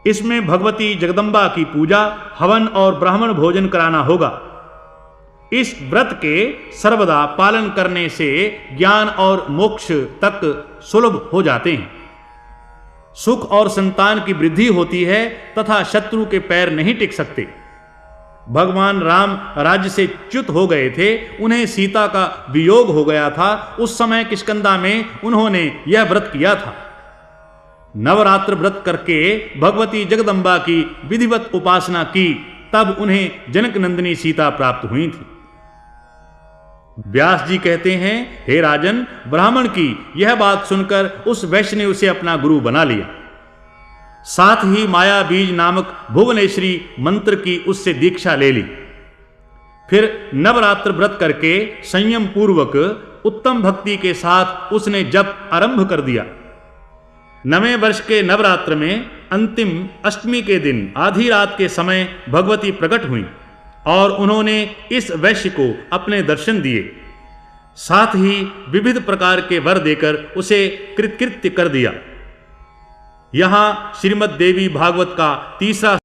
इसमें भगवती जगदम्बा की पूजा, हवन और ब्राह्मण भोजन कराना होगा। इस व्रत के सर्वदा पालन करने से ज्ञान और मोक्ष तक सुलभ हो जाते हैं। सुख और संतान की वृद्धि होती है तथा शत्रु के पैर नहीं टिक सकते। भगवान राम राज्य से च्युत हो गए थे, उन्हें सीता का वियोग हो गया था। उस समय किष्किंधा में उन्होंने यह व्रत किया था। नवरात्र व्रत करके भगवती जगदम्बा की विधिवत उपासना की, तब उन्हें जनक नंदिनी सीता प्राप्त हुई थी। व्यास जी कहते हैं, हे राजन, ब्राह्मण की यह बात सुनकर उस वैश्य ने उसे अपना गुरु बना लिया। साथ ही माया बीज नामक भुवनेश्वरी मंत्र की उससे दीक्षा ले ली। फिर नवरात्र व्रत करके संयम पूर्वक उत्तम भक्ति के साथ उसने जप आरंभ कर दिया। 9वें वर्ष के नवरात्र में अंतिम अष्टमी के दिन आधी रात के समय भगवती प्रकट हुई और उन्होंने इस वैश्य को अपने दर्शन दिए। साथ ही विविध प्रकार के वर देकर उसे कृतकृत्य कर दिया। यहां श्रीमद् देवी भागवत का तीसरा